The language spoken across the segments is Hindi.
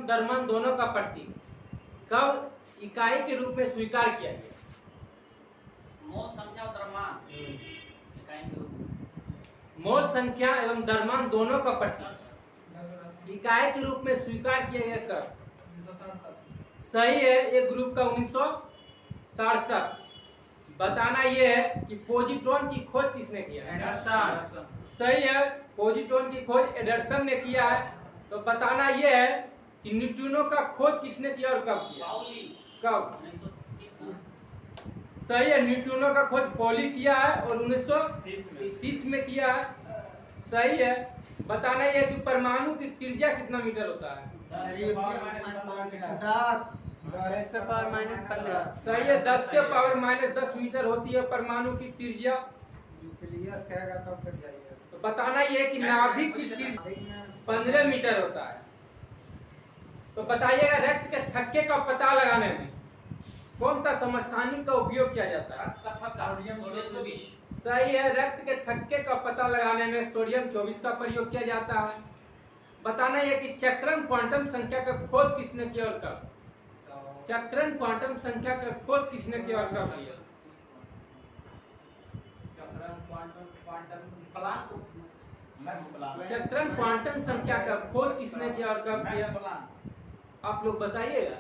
एवं द्रव्यमान दोनों का प्रतीक कब इकाई के रूप में स्वीकार किया गया? मोल संख्या और द्रव्यमान इकाई के रूप में। मोल संख्या एवं द्रव्यमान दोनों का प्रतीक इकाई के रूप में स्वीकार किया गया कब? सही है, ये ग्रुप का 1967। बताना ये है कि पोजिट्रॉन की खोज किसने किया? एंडरसन। सही है, पोजिट्रॉन की खोज एंडरसन ने किया है। तो बताना ये है कि न्यूट्रिनो का खोज किसने किया और कब किया? पाउली कब? 1930 में। सही है, न्यूट्रिनो का खोज पॉली किया है और 1930 में किया है। सही है। बताना ये है कि परमाणु की त्रिज्या कितना मीटर होता है? 10 सही है, 10 के पावर -10 मीटर होती है परमाणु की त्रिज्या। तो बताना ये है कि नाभिक की त्रिज्या 15 मीटर होता है। तो बताइएगा रक्त के थक्के का पता लगाने में कौन सा समस्थानिक का उपयोग किया जाता है? रक्त का थक्का सोडियम 24। सही है, रक्त के थक्के का पता लगाने में सोडियम 24 का प्रयोग किया जाता है। बताना यह कि चक्रण क्वांटम संख्या का खोज किसने किया और कब? चक्रण क्वांटम संख्या का खोज किसने किया और कब किया? चक्रण क्वांटम संख्या का खोज किसने किया और कब किया? आप लोग बताइएगा।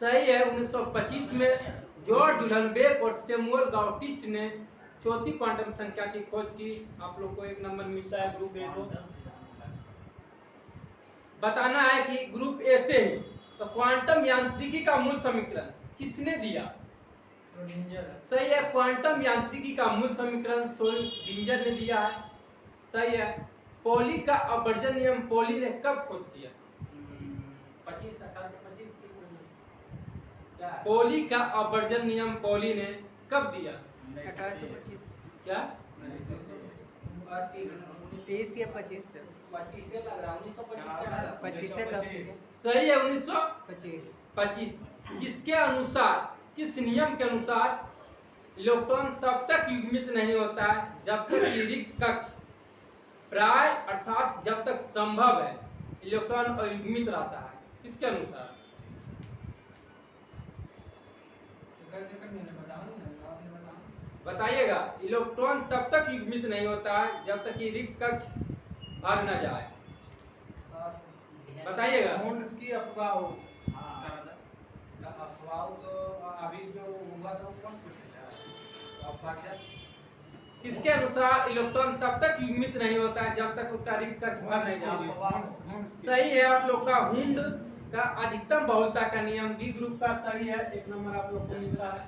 सही है, 1925 में जॉर्ज उलनबेक और सैमुअल गाउटिस्ट ने चौथी क्वांटम संख्या की खोज की। आप लोग को 1 नंबर मिलता है ग्रुप ए को। बताना है कि ग्रुप ए से तो क्वांटम यांत्रिकी का मूल समीकरण किसने दिया? सही है, क्वांटम यांत्रिकी का मूल समीकरण श्रोडिंगर ने दिया है। सही है। पॉली का अपवर्जन नियम पॉली ने कब खोज किया? 1825 पॉली का अपवर्जन नियम पॉली ने कब दिया? 1825 क्या? 23 या 25 से 25 से लग रहा है 1925 25 से कब? सही है, 1925। 25 किसके अनुसार, किस नियम के अनुसार इलेक्ट्रॉन तब तक युग्मित नहीं होता है जब तक कि रिक्त कक्ष प्राय अर्थात जब तक संभव है इलेक्ट्रॉन अयुग्मित रहता है? किसके अनुसार? बताइएगा। इलेक्ट्रॉन तब तक युग्मित नहीं होता है जब तक कि रिक्त कक्ष भर न जाए। बताइएगा। अफवाह तो अभी जो हुआ था वो कौन पूछेगा? अपवर्जन किसके अनुसार इलेक्ट्रॉन तब तक युग्मित नहीं होता है जब तक उसका रिक्त कक्ष भर नहीं जाए? सही है, आप लोग का हुंड का अधिकतम बहुलता का नियम बी ग्रुप का सही है। 1 नंबर आप लोग को मिलता है।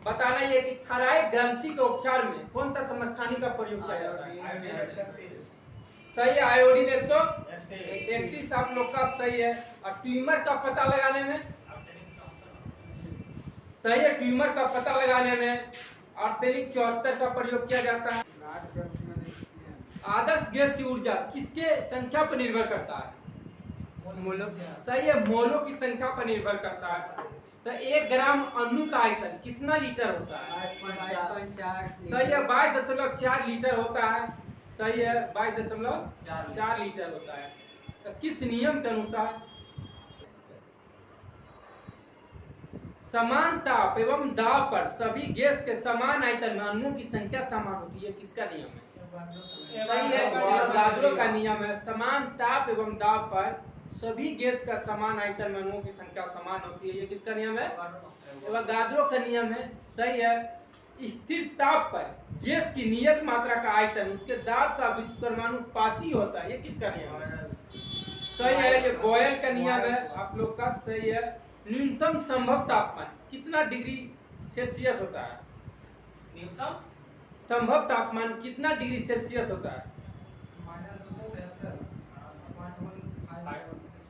बताना ये कि थायराइड ग्रंथि के उपचार में कौन सा समस्थानिक का प्रयोग किया जाता है? सही है, आयोडीन 131 आप लोग का सही है। और ट्यूमर का पता लगाने में? सही है, ट्यूमर का पता लगाने में आर्सेनिक 74 का प्रयोग किया जाता है। आदर्श गैस की ऊर्जा किसके संख्या पर निर्भर करता है? सही है, मोलों की संख्या पर निर्भर करता है। तो 1 ग्राम अणु का आयतन कितना लीटर होता है? 22.4 सही है, 22.4 लीटर होता है। सही है, 22.4 लीटर होता है। तो किस नियम के अनुसार समान ताप एवं दाब पर सभी गैस के समान आयतन में अणुओं की संख्या समान होती है? किसका नियम है? सही है, एवोगाद्रो का नियम है। समान ताप एवं दाब पर सभी गैस का समान आयतन में अणुओं की संख्या समान होती है। ये किसका नियम है? एवोगाद्रो का नियम है। सही है। स्थिर ताप पर गैस की नियत मात्रा का आयतन उसके दाब का व्युत्क्रमानुपाती होता है। ये किसका नियम है? सही है, ये बॉयल का नियम है आप लोग का। सही है। न्यूनतम संभव तापमान कितना डिग्री सेल्सियस होता है? न्यूनतम संभव तापमान कितना डिग्री सेल्सियस होता है?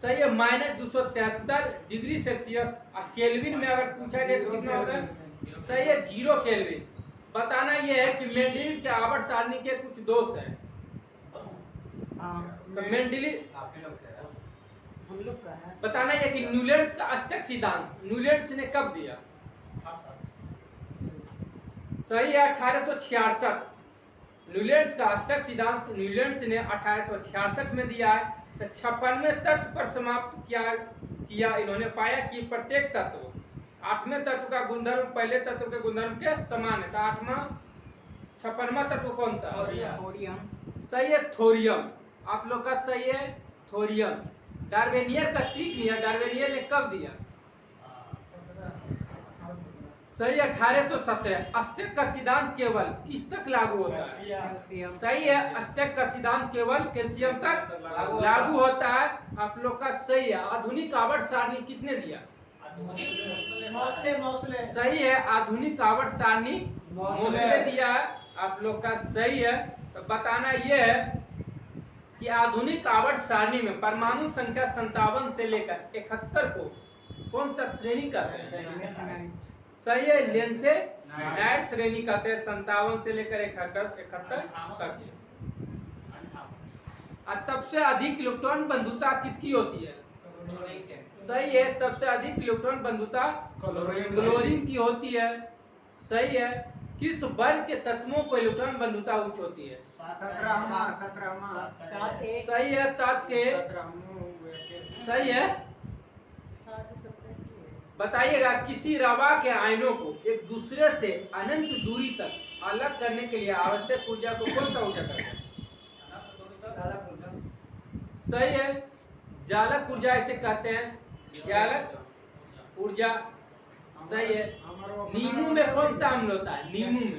सही है, -273 डिग्री सेल्सियस। और केल्विन में अगर पूछा जाए तो कितना होता है? सही है, 0 केल्विन। बताना यह है कि मेंडेलीव के आवर्त सारणी के कुछ दोष हैं। तो मेंडेलीव हम लोग का है। बताना यह कि न्यूलैंड्स का अष्टक सिद्धांत न्यूलैंड्स ने कब दिया? सही है, 1866। न्यूलैंड्स का अष्टक सिद्धांत न्यूलैंड्स ने 1866 में दिया है। तो 56वें तत्व पर समाप्त किया इन्होंने पाया कि प्रत्येक तत्व 8वें तत्व का गुणधर्म पहले तत्व के गुणधर्म के समान है। तो 8वां 56वां तत्व कौन सा? थोरियम। सही है, थोरियम। आप लोग का सही है, थोरियम। डार्विनियर का ठीक नहीं है, डार्विनियर ने कब दिया? सही है, 1817। अस्टेक का सिद्धांत केवल किस तक लागू होता है? कैल्शियम। सही है, अस्टेक का सिद्धांत केवल कैल्शियम तक लागू होता है। आप लोग का सही है। आधुनिक आवर्त सारणी किसने दिया? सही है, आधुनिक आवर्त सारणी मोस्ले ने दिया है। आप लोग का सही है। तो बताना यह है कि आधुनिक आवर्त सारणी में परमाणु संख्या 57 से लेकर 71 को कौन सा श्रेणी कहते हैं? सही है, लेंथे नाइट श्रेणी कहते हैं। 57 से लेकर 71 तक। आज सबसे अधिक इलेक्ट्रॉन बंधुता किसकी होती है? सही है, सबसे अधिक इलेक्ट्रॉन बंधुता क्लोरीन की होती है। सही है। किस वर्ग के तत्वों को इलेक्ट्रॉन बंधुता उच्च होती है? 17वां सही है, 7 के। सही है। बताइएगा, किसी रवा के आयनों को एक दूसरे से अनंत दूरी तक अलग करने के लिए आवश्यक ऊर्जा को कौन सा ऊर्जा कहते हैं? सही है, जालक ऊर्जा इसे कहते हैं, जालक ऊर्जा। सही है। नींबू में कौन सा अम्ल होता है? नींबू में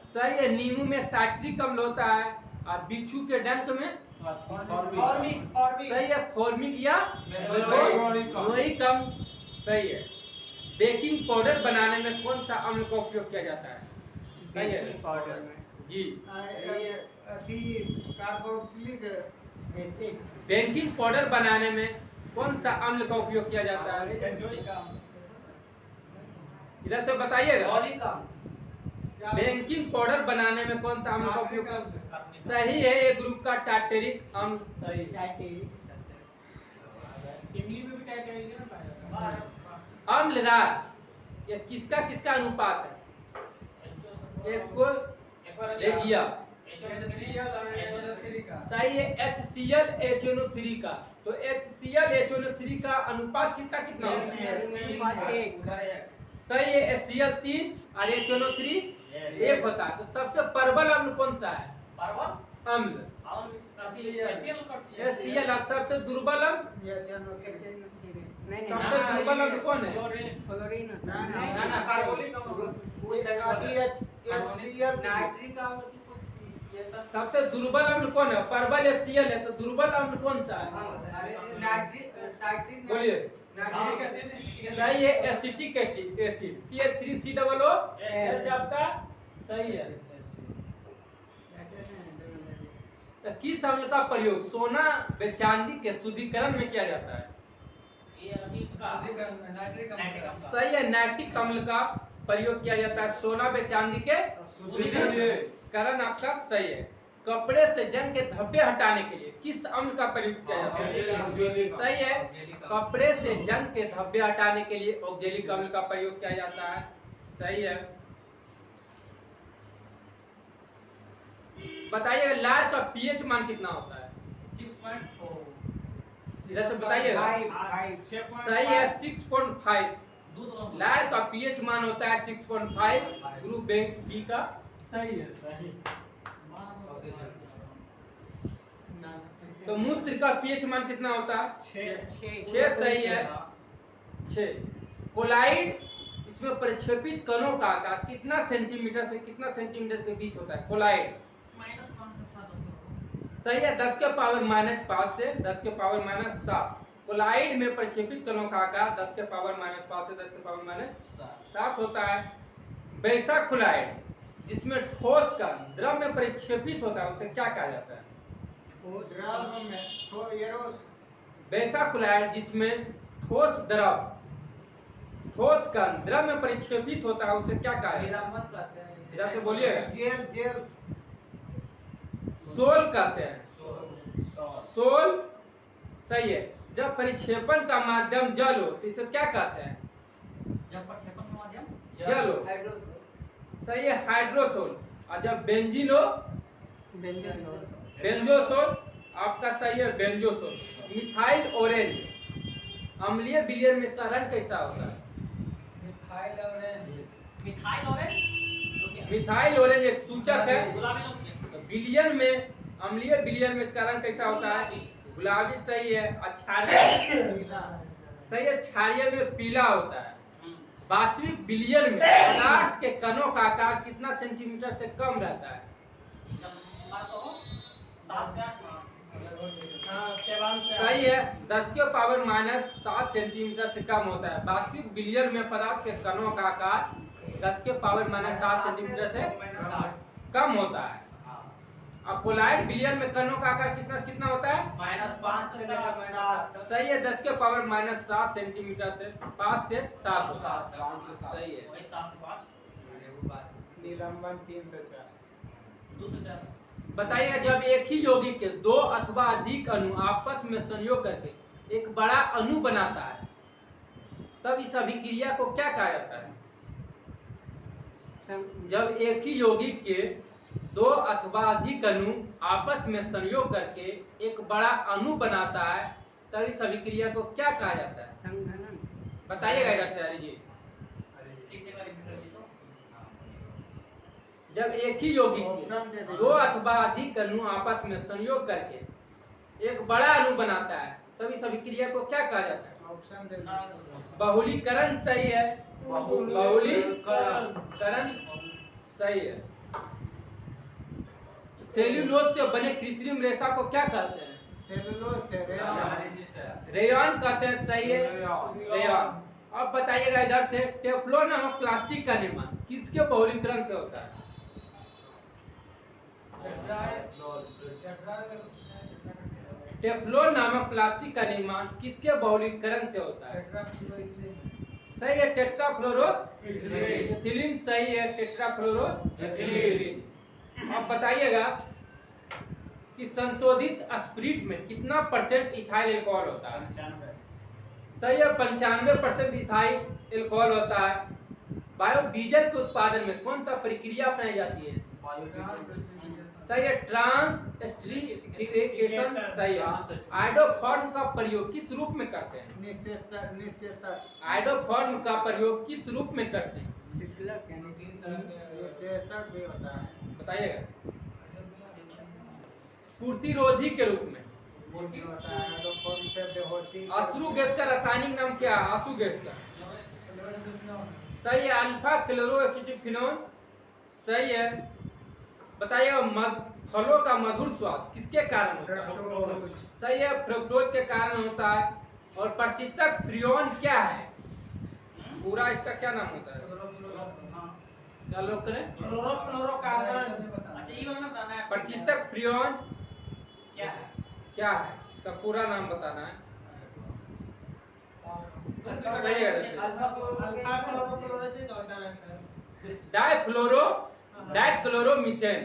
सही है, नींबू में साइट्रिक अम्ल होता है। और बिच्छू के डंक में सही है, फॉर्मिक या बेंजोइक अम्ल। सही है। बेकिंग पाउडर बनाने में कौन सा अम्ल का उपयोग किया जाता है? सही है पाउडर में जी। Carboxylic acid. बेकिंग पाउडर बनाने में कौन सा अम्ल का उपयोग किया जाता है? इधर से बताइएगा। बेकिंग पाउडर बनाने में कौन सा अम्ल का उपयोग? सही है, एक ग्रुप का टार्टेरिक अम्ल। सही। अम्ल राज ये किसका किसका अनुपात है? एक को रेजिया। सही है, HCl HNO3 का। तो HCl HNO3 का अनुपात कितना कितना होता है? सही है, HCl 3 और HNO3 1 होता है। तो सबसे प्रबल अम्ल कौन सा है? अम्ल HCl। आप सबसे दुर्बल अम्ल? सबसे दुर्बल अम्ल कौन है? फ्लोरीन। सबसे दुर्बल अम्ल कौन है? प्रबल HCl है। तो दुर्बल अम्ल कौन सा है? बोलिए। सही है, एसिटिक एसिड CH3COO H आपका सही है। तो किस अम्ल का प्रयोग सोना व चांदी के शुद्धिकरण में किया जाता है? सही है, नाइट्रिक अम्ल का प्रयोग किया जाता है सोना व चांदी के शुद्धिकरण। आपका सही है। कपड़े से जंग के धब्बे हटाने के लिए किस अम्ल का प्रयोग किया जाता है? सही है, कपड़े से जंग के धब्बे हटाने के लिए ऑक्जेलिक अम्ल का प्रयोग किया जाता है। सही है। बताइए, लार का पीएच मान कितना होता है? 6.4। इधर से बताइएगा। सही है, 6.5। लार का पीएच मान होता है 6.5। ग्रुप बी का सही है। तो मूत्र का पीएच मान कितना होता है? 6। सही है, 6। कोलाइड इसमें प्रक्षेपित कणों का आकार कितना सेंटीमीटर से कितना सेंटीमीटर के बीच होता है? कोलाइड सही है, 10 के पावर -5 से 10 के पावर -7। कोलाइड में प्रक्षेपित कणों का आकार 10 के पावर -5 से 10 के पावर -7 होता है। वैसा कोलाइड जिसमें ठोस कण द्रव में प्रक्षेपित होता है उसे क्या कहा जाता है? वैसा कोलाइड जिसमें ठोस कण द्रव में प्रक्षेपित होता है उसे क्या कहा जाता है? इधर से बोलिएगा। सोल कहते हैं। सोल सही है। जब परिक्षेपण का माध्यम जल हो तो इसे क्या कहते हैं? जब प्रक्षेपण का माध्यम जल हो। सही है, हाइड्रोसोल। और जब बेंजीन हो बेंजोसोल। आपका सही है बेंजोसोल। मिथाइल ऑरेंज, अम्लीय विलयन में इसका रंग कैसा होता है? Methyl orange. मिथाइल ऑरेंज एक सूचक है। गुलाबी रंग विलयन में, अम्लीय विलयन में इसका रंग कैसा होता है? गुलाबी सही है। क्षारीय सही है, क्षारीय में पीला होता है। वास्तविक विलयन में पदार्थ के कणों का आकार कितना सेंटीमीटर से कम रहता है? सही है, 10 के पावर -7 सेंटीमीटर से कम होता है। वास्तविक विलयन में पदार्थ के कणों का आकार 10 के पावर -7 सेंटीमीटर से कम होता है। अब कोलाइड विलयन में कणों का आकार कितना से कितना होता है? -5 से लेकर -7। सही है, 10 के पावर -7 सेंटीमीटर से 5 से 7 होता है। सही है। वही 7 से 5 निलंबन 3 से 4। 2 से 4। बताइए, जब एक ही यौगिक के 2 अथवा अधिक अणु आपस में संयोग करके एक बड़ा अणु बनाता है, तब इस अभिक्रिया को क्या कहा जाता है? जब एक ही यौगिक के 2 अथवा अधिक अणु आपस में संयोग करके एक बड़ा अणु बनाता है, तब इस अभिक्रिया को क्या कहा जाता है? संघनन। बताइएगा इधर से हरि जी। ठीक से रिपीट कर दी तो जब एक ही यौगिक ऑप्शन दे के दीजिए। 2 अथवा अधिक अणु आपस में संयोग करके एक बड़ा अणु बनाता है, तब इस अभिक्रिया को क्या कहा जाता है? ऑप्शन दे दीजिए। बहुलीकरण सही है। बहुलीकरण सही है। सेल्यूलोज से बने कृत्रिम रेशा को क्या कहते हैं? सेलुलोज से रेयॉन कहते हैं। सही है, रेयॉन। अब बताइएगा इधर से, टेफ्लॉन नामक प्लास्टिक का निर्माण किसके बहुलीकरण से होता है? टेफ्लॉन नामक प्लास्टिक का निर्माण किसके बहुलीकरण से होता है? सही है, टेट्राफ्लोरो एथिलीन। सही है, टेट्राफ्लोरो एथिलीन। अब बताइएगा कि संशोधित स्पिरिट में कितना % इथाइल अल्कोहल होता है? 95। सही है, 95% इथाइल अल्कोहल होता है। बायोडीजल के उत्पादन में कौन सा प्रक्रिया अपनाई जाती है? सही है, ट्रांसएस्टरीफिकेशन। सही है। आइडोफॉर्म का प्रयोग किस रूप में करते हैं? निश्चेतक आइडोफॉर्म का प्रयोग किस रूप में करते हैं? शीतलक यानी निश्चेतक भी होता है। बताइएगा। पूर्तिरोधी के रूप में। पूर्ति होता है तो कौन से बेहोशी। अश्रु गैस का रासायनिक नाम क्या है? आंसू गैस का। सही है, अल्फा क्लोरोएसिटिफिनोन। सही है। बताइएगा, फलों का मधुर स्वाद किसके कारण होता है? सही है, फ्रुक्टोज के कारण होता है। और प्रशीतक फ्रियोन क्या है? पूरा इसका क्या नाम होता है? क्या लोग करें? अच्छा, ये वाला बताना है। प्रशीतक फ्रियोन क्या है? क्या है? इसका पूरा नाम बताना है। डाइक्लोरोमीथेन।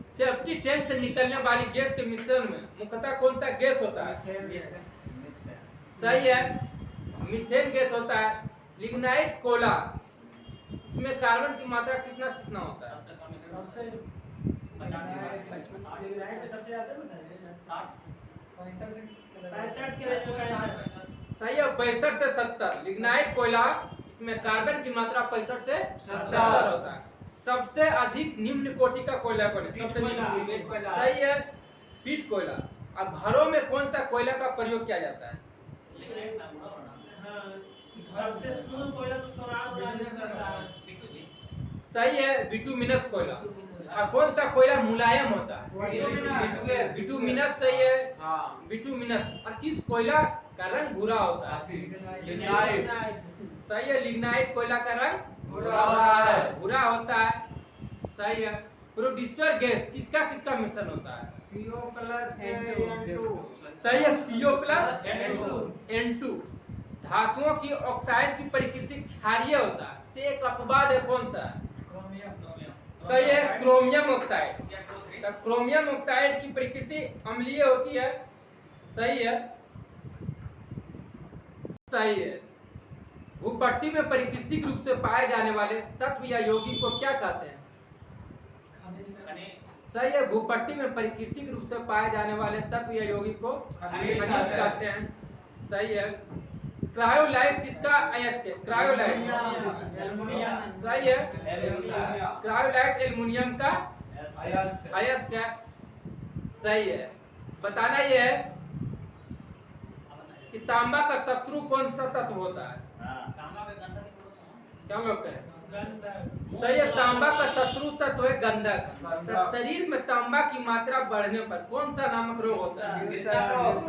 सेफ्टी टैंक से निकलने वाली गैस के मिश्रण में मुख्यतः कौन सा गैस होता है? सही है, मीथेन गैस होता है। लिग्नाइट कोला, इसमें कार्बन की मात्रा कितना कितना होता है? सबसे सही है, 65 से 70। लिग्नाइट कोयला, इसमें कार्बन की मात्रा 65 से 70 होता है। सबसे अधिक निम्न कोटि का कोयला कौन है? सबसे निम्न। सही है, पीट कोयला। अब घरों में कौन सा कोयला का प्रयोग किया जाता है? सबसे शुद्ध कोयला तो सोनार बनाने करता है। सही है, बिटुमिनस कोयला। और कौन सा कोयला मुलायम होता है? बिटुमिनस। सही है, बिटुमिनस। और किस कोयला का रंग भूरा होता है? सही है, लिग्नाइट कोयला का रंग भूरा होता है। सही है। प्रोड्यूसर गैस किसका किसका मिश्रण होता है? CO plus N2। सही है, CO प्लस N2। धातुओं की ऑक्साइड की प्रकृति क्षारीय होता है, तो एक अपवाद है, कौन सा है? सही है, क्रोमियम ऑक्साइड। तो क्रोमियम ऑक्साइड की प्रकृति अम्लीय होती है। सही है, सही है। भूपट्टी में प्राकृतिक रूप से पाए जाने वाले तत्व या यौगिक को क्या कहते हैं? खनिज। सही है, भूपट्टी में प्राकृतिक रूप से पाए जाने वाले तत्व या यौगिक को खनिज कहते हैं। सही है। क्रायोलाइट किसका अयस्क है? क्रायोलाइट एल्युमिनियम सही है। क्रायोलाइट एल्युमिनियम का अयस्क है। सही है। बताना यह है कि तांबा का शत्रु कौन सा तत्व होता है? तांबा का गंधक की जरूरत है। क्या लोग कहें? गंधक। सही है, तांबा का शत्रु तत्व है गंधक। तो शरीर में तांबा की मात्रा बढ़ने पर कौन सा नामक रोग होता है?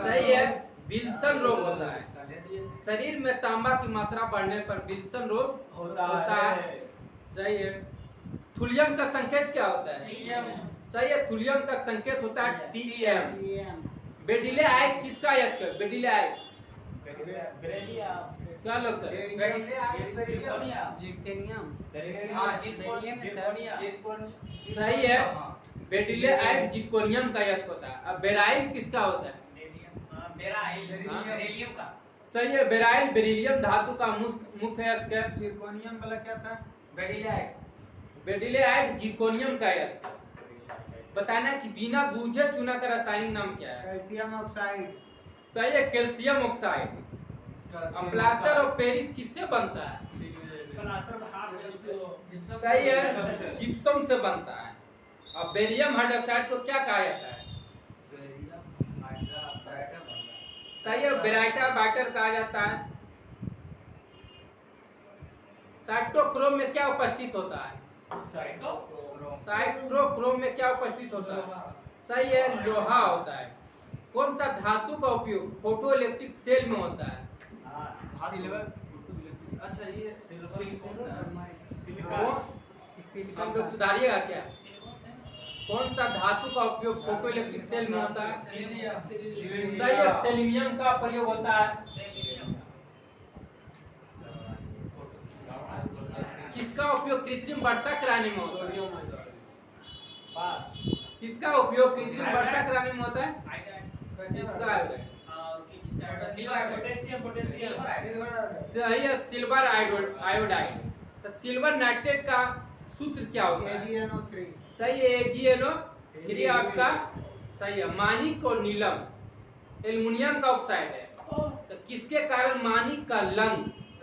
सही है, विल्सन रोग होता है। शरीर में तांबा की मात्रा बढ़ने पर विल्सन रोग होता है। सही है। थुलियम का संकेत क्या होता है? सही है, थुलियम का संकेत होता है Tm। बेडिलेआइट किसका अयस्क है? बेडिलेआइट क्या लोग करें? जिर्कोनियम। सही है, बेडिलेआइट जिर्कोनियम का अयस्क होता है। अब बेराइल किसका होता है? बेरिलियम का। सही है, बेराइल बेरिलियम धातु का मुख्य अयस्क है। जिर्कोनियम वाला क्या था? बेडिलेआइट जिर्कोनियम का अयस्क है। बताना कि बिना बूझे चूना का रासायनिक नाम क्या है? Calcium oxide. सही है, कैल्शियम ऑक्साइड। अब प्लास्टर ऑफ पेरिस किससे बनता है? सही है, जिप्सम से बनता है। अब बेरियम हाइड्रोक्साइड को क्या कहा जाता है? सही है, बेराइटा बाइटर कहा जाता है। साइटोक्रोम में क्या उपस्थित होता है? साइटोक्रोम में क्या उपस्थित होता है? सही है, लोहा होता है। कौन सा धातु का उपयोग फोटोइलेक्ट्रिक सेल में होता है? हम लोग सुधारिएगा क्या? कौन सा धातु का उपयोग फोटोइलेक्ट्रिक सेल में होता है? सही है, सेलेनियम का प्रयोग होता है। किसका उपयोग कृत्रिम वर्षा कराने में होता है? किसका उपयोग कृत्रिम वर्षा कराने में होता है? किसका आयोडाइड? सही है, सिल्वर आयोडाइड। तो सिल्वर नाइट्रेट का सूत्र क्या होता है? AgNO3। सही है, AgNO3 आपका सही है। मानिक और नीलम एल्युमिनियम का ऑक्साइड है। तो किसके कारण मानिक का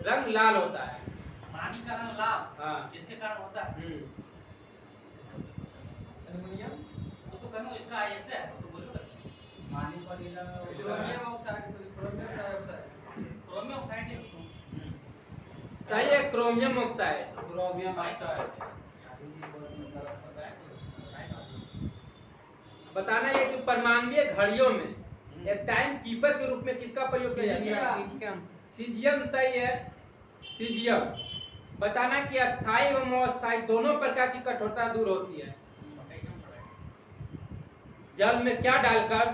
रंग लाल होता है? पानी का रंग लाल। हाँ। जिसके कारण होता है एल्युमिनियम। वो तो कहूं इसका अयस्क है, तो बोलो क्रोमियम ऑक्साइड है। सही है, क्रोमियम ऑक्साइड। बताना है कि परमाणुीय घड़ियों में एक टाइम कीपर के रूप में किसका प्रयोग किया जाता है? सीजियम। सही है, सीजियम। बताना कि अस्थाई एवं अस्थाई दोनों प्रकार की कठोरता दूर होती है। जल में क्या डालकर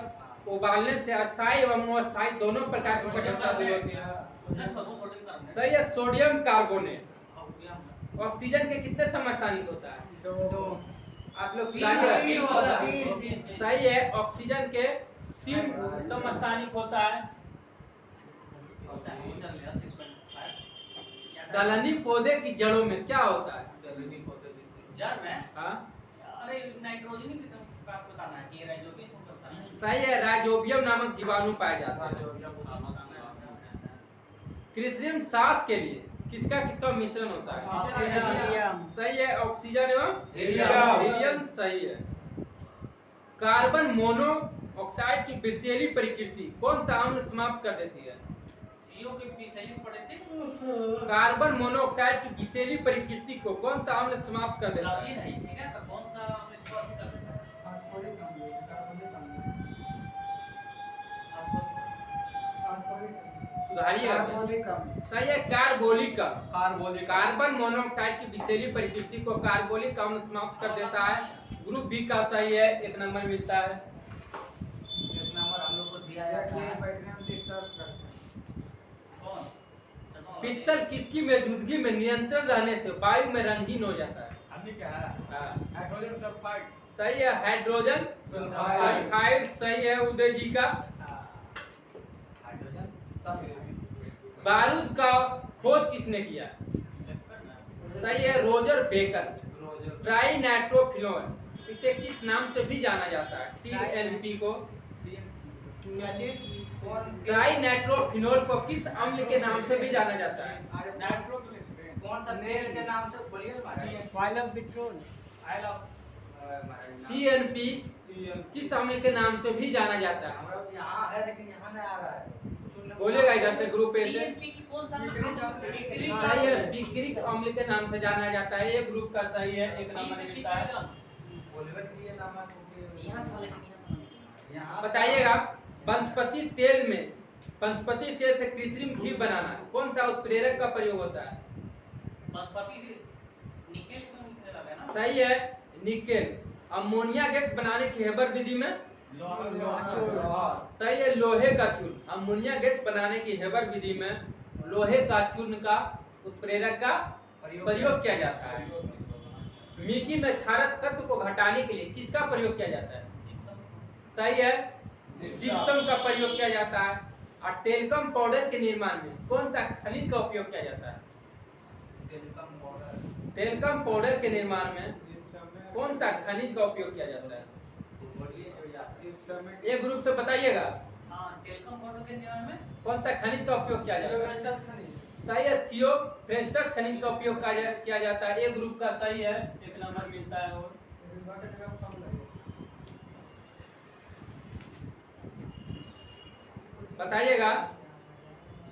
उबालने से अस्थाई एवं अस्थाई दोनों प्रकार की कठोरता दूर होती है। सही है, सोडियम कार्बोनेट। ऑक्सीजन के कितने समस्थानिक होता है? दो। आप लोग तीन होता है, सुधारिए। सही है, ऑक्सीजन के 3 समस्थानिक होता है। दलहनी पौधे की जड़ों में क्या होता है? जड़ में हाँ? अरे नाइट्रोजन किस्म का बताना है कि राइजोबियम कौन करता है? सही है, राइजोबियम नामक जीवाणु पाए जाते हैं। कृत्रिम सांस के लिए किसका किसका मिश्रण होता है? हीलियम। सही है, ऑक्सीजन एवं हीलियम। हीलियम। सही है। कार्बन मोनोऑक्साइड की विषैली प्रकृति कौन सा अम्ल समाप्त कर देती है? सीओ के विषय पढ़े थे। कार्बन मोनोऑक्साइड की विषैली प्रकृति को कौन सा अम्ल समाप्त कर देता राशि है? नहीं, ठीक है, तो कौन सा हमने इसको अभी कर दिया? सुधारिएगा क्या? कार्बोनिक अम्ल। सही है, कार्बोलिक अम्ल। कार्बन मोनोऑक्साइड की विषैली प्रकृति को कार्बोलिक अम्ल समाप्त कर देता है। ग्रुप बी का सही है, 1 नंबर मिलता है। एक नंबर हम लोग को दिया जाता ये है। बैठने में डिस्टर्ब करते हैं। कौन? चश्मा वाला। पित्तल किसकी मौजूदगी में नियंत्रण रहने से वायु में रंगीन हो जाता है? हाँ। सही है, हाइड्रोजन सल्फाइड। सही है, उदय जी का। हाइड्रोजन सब बारूद का खोज किसने किया? सही है, रोजर बेकर। ट्राई नाइट्रोफिनोल इसे किस नाम से भी जाना जाता है? TNP को। क्या चीज? ट्राई नाइट्रोफिनोल को किस अम्ल के नाम से भी जाना जाता है? कौन सा तेल के नाम से बोलिए ना? Oil of petrol. Oil of TNP किस अम्ल के नाम से भी जाना जाता है? हमारा यहाँ है लेकिन यहाँ नहीं आ रहा है। बोलेगा इधर से ग्रुप ए से। TNP की कौन सा नाम? सही है, बिक्रिक अम्ल के नाम से जाना जाता है। ये ग्रुप का सही है, एक नंबर मिलता है। बोलबे के लिए नाम है क्योंकि यहाँ था लेकिन यहाँ बताइएगा, वनस्पति तेल में वनस्पति तेल से कृत्रिम घी बनाना कौन सा उत्प्रेरक का प्रयोग होता है? बासमती निकेल से निकल रहा है ना? सही है, निकेल। अमोनिया गैस बनाने की हेबर विधि में सही है, लोहे का चूर्ण। अमोनिया गैस बनाने की हेबर विधि में लोहे का चूर्ण का उत्प्रेरक का प्रयोग किया जाता है। मिट्टी में क्षारक तत्व को घटाने के लिए किसका प्रयोग किया जाता है? सही है, जिप्सम का प्रयोग किया जाता है। और टेल्कम पाउडर के निर्माण में कौन सा खनिज का उपयोग किया जाता है? टेल्कम पाउडर के निर्माण में कौन सा खनिज का उपयोग किया जाता है? ये ग्रुप से बताइएगा, हाँ, टेल्कम पाउडर के निर्माण में कौन सा खनिज का उपयोग किया जाता है? सही है, थियोफ्रेस्टस खनिज का उपयोग किया जाता है। ये ग्रुप का सही है, एक नंबर मिलता है। और बताइएगा,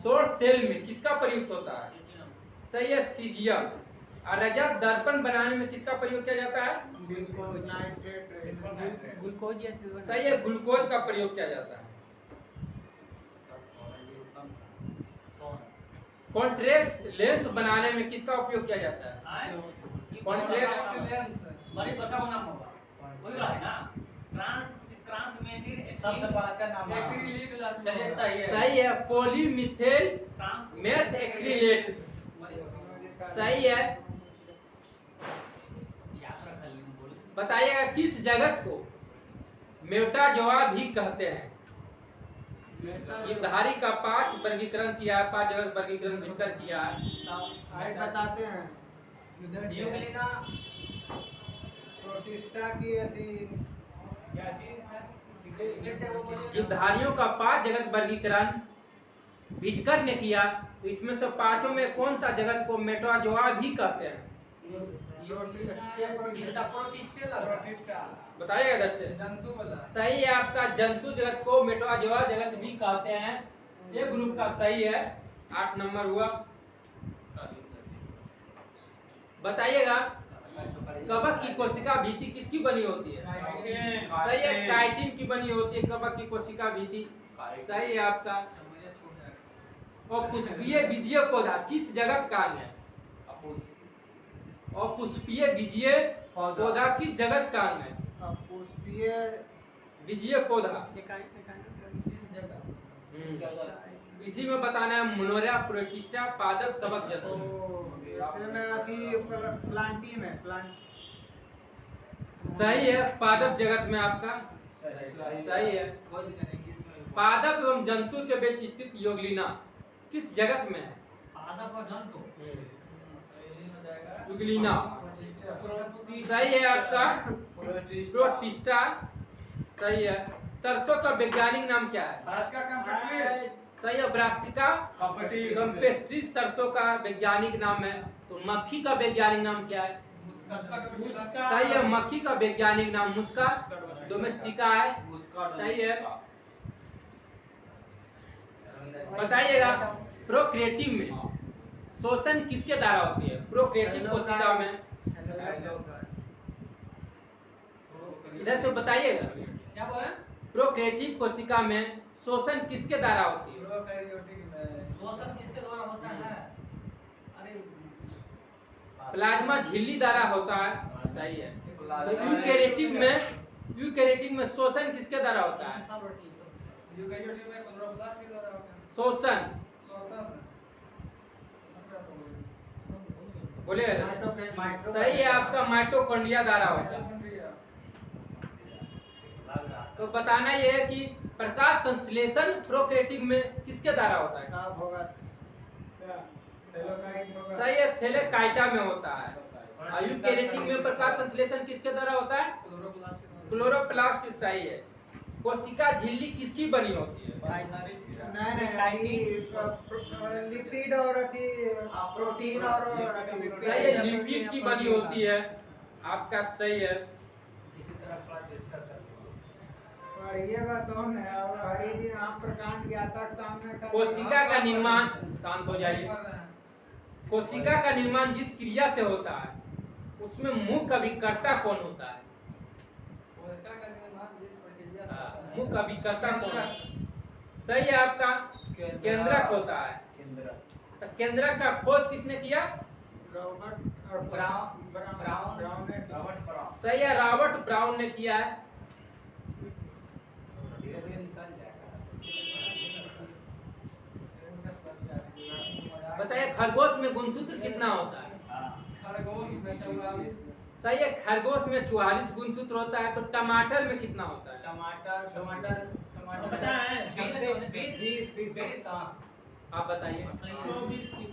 सौर सेल में किसका प्रयुक्त होता है? सही है, सीजियम। और रजत दर्पण बनाने में किसका प्रयोग किया जाता है? ग्लूकोज या सिल्वर। सही है, ग्लूकोज का प्रयोग किया जाता है। कॉन्ट्रैक्ट लेंस बनाने में किसका उपयोग किया जाता है? कॉन्ट्रैक्ट बड़ी बड़का नाम होगा, वही है ना? ट्रांसमेटिन सबसे बड़ा का नाम है। चलिए सही है। सही है, पॉलीमिथेल मेथ एक्रिलेट। सही है। याद रख लेंगे बोल। बताइएगा, किस जगत को मेटाजोआ भी कहते हैं? जीवधारी का 5 वर्गीकरण किया है, 5 जगत वर्गीकरण मिलकर किया है। हाइट बताते हैं। यूग्लिना प्रोटिस्टा की अति क्या चीज है? फिर से वो बोलिए। जीवधारियों का 5 जगत वर्गीकरण विटकर ने किया, तो इसमें से पांचों में कौन सा जगत को मेटाजोआ भी कहते हैं? बताइएगा इधर से। जंतु वाला। सही है आपका, जंतु जगत को मेटाजोआ जगत भी कहते हैं। ये ग्रुप का सही है, 8 नंबर हुआ। बताइएगा, कवक की कोशिका भित्ति किसकी बनी होती है? सही है, काइटिन की बनी होती है कवक की कोशिका भित्ति। सही है आपका। और पुष्पीय बीजीय पौधा किस जगत का अंग है? और पुष्पीय बीजीय पौधा किस जगत का अंग है? पुष्पीय बीजीय पौधा किस जगह? इसी में बताना है, मुनोरा, प्रोटिस्टा, पादप, कवक, जंतु। में अति प्लांटी में प्लांट। सही है, पादप जगत में आपका सही है। पादप एवं जंतु के बीच स्थित योग्लिना किस जगत में है? पादप और जंतु योग्लिना। सही है आपका, प्रोटिस्टा। सही है। सरसों का वैज्ञानिक नाम क्या है? सही है, ब्रासिका कैम्पेस्ट्रिस सरसों का वैज्ञानिक नाम है। तो मक्खी का वैज्ञानिक नाम क्या है? सही है, मक्खी का वैज्ञानिक नाम मुस्का डोमेस्टिका है। सही है। बताइएगा, प्रोक्रिएटिव में शोषण किसके द्वारा होती है? प्रोक्रिएटिव कोशिका में। इधर से बताइएगा, क्या बोल रहे हैं? प्रोक्रिएटिव कोशिका में शोषण किसके द्वारा होती है? शोषण किसके द्वारा होता है? अरे प्लाज्मा झिल्ली द्वारा होता है। सही है। तो यूकैरियोटिक में शोषण किसके द्वारा होता है? यूकैरियोटिक में क्लोरोप्लास्ट के द्वारा होता है। शोषण बोले। सही है आपका, माइटोकॉन्ड्रिया द्वारा होता है। तो बताना ये है कि प्रकाश संश्लेषण प्रोक्रिएटिव में किसके द्वारा होता है? सही है, थैलेकाइटा में होता है। यूकेरेटिक में प्रकाश संश्लेषण किसके द्वारा होता है? क्लोरोप्लास्ट। सही है। कोशिका झिल्ली किसकी बनी होती है? लिपिड और प्रोटीन और सही है, लिपिड की बनी होती है। आपका सही है। किसी तरह थोड़ा डिस्कस करते पढ़िएगा तो हर एक दिन आप प्रकांड ज्ञाता के सामने कोशिका का निर्माण, शांत हो जाइए। कोशिका का निर्माण जिस क्रिया से होता है उसमें मुख्य अभिकर्ता कौन होता है? मुख्य अभिकर्ता कौन है? सही है आपका, केंद्रक होता है। तो केंद्रक का खोज किसने किया? सही है, रॉबर्ट ब्राउन ने किया है। धीरे-धीरे निकल जाएगा। बताइए खरगोश में गुणसूत्र कितना होता है? खरगोश में 44। सही है, खरगोश में 44 गुणसूत्र होता है। तो टमाटर में कितना होता है? टमाटर पता है? 20 हां। आप बताइए। 24 की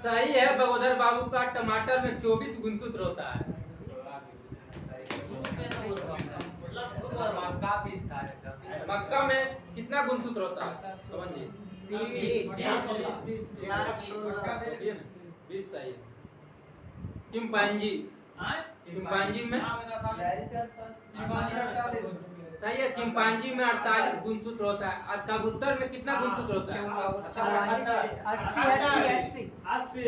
सही है बगोदर बाबू का, टमाटर में 24 गुणसूत्र होता है। मक्का में कितना गुणसूत्र होता है? समझिए। 20 सही है। चिंपांजी में सही है, चिंपांजी में 48 गुणसूत्र होता है। और कबूतर में कितना गुणसूत्र होता है? 80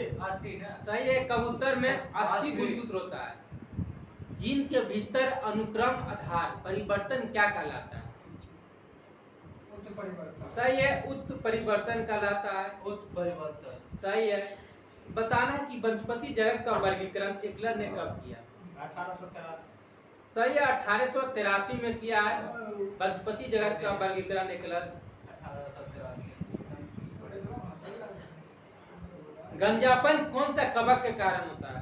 सही है, कबूतर में 80 गुणसूत्र होता है। जीन के भीतर अनुक्रम आधार परिवर्तन क्या कहलाता है? सही है, उत्परिवर्तन कहलाता है। उत्परिवर्तन। सही है। बताना है कि वनस्पति जगत का वर्गीकरण एकलर ने कब किया? 1883 सही है, 1883 में किया है वनस्पति जगत का वर्गीकरण एकलर। 1883। गंजापन कौन सा कवक के कारण होता है?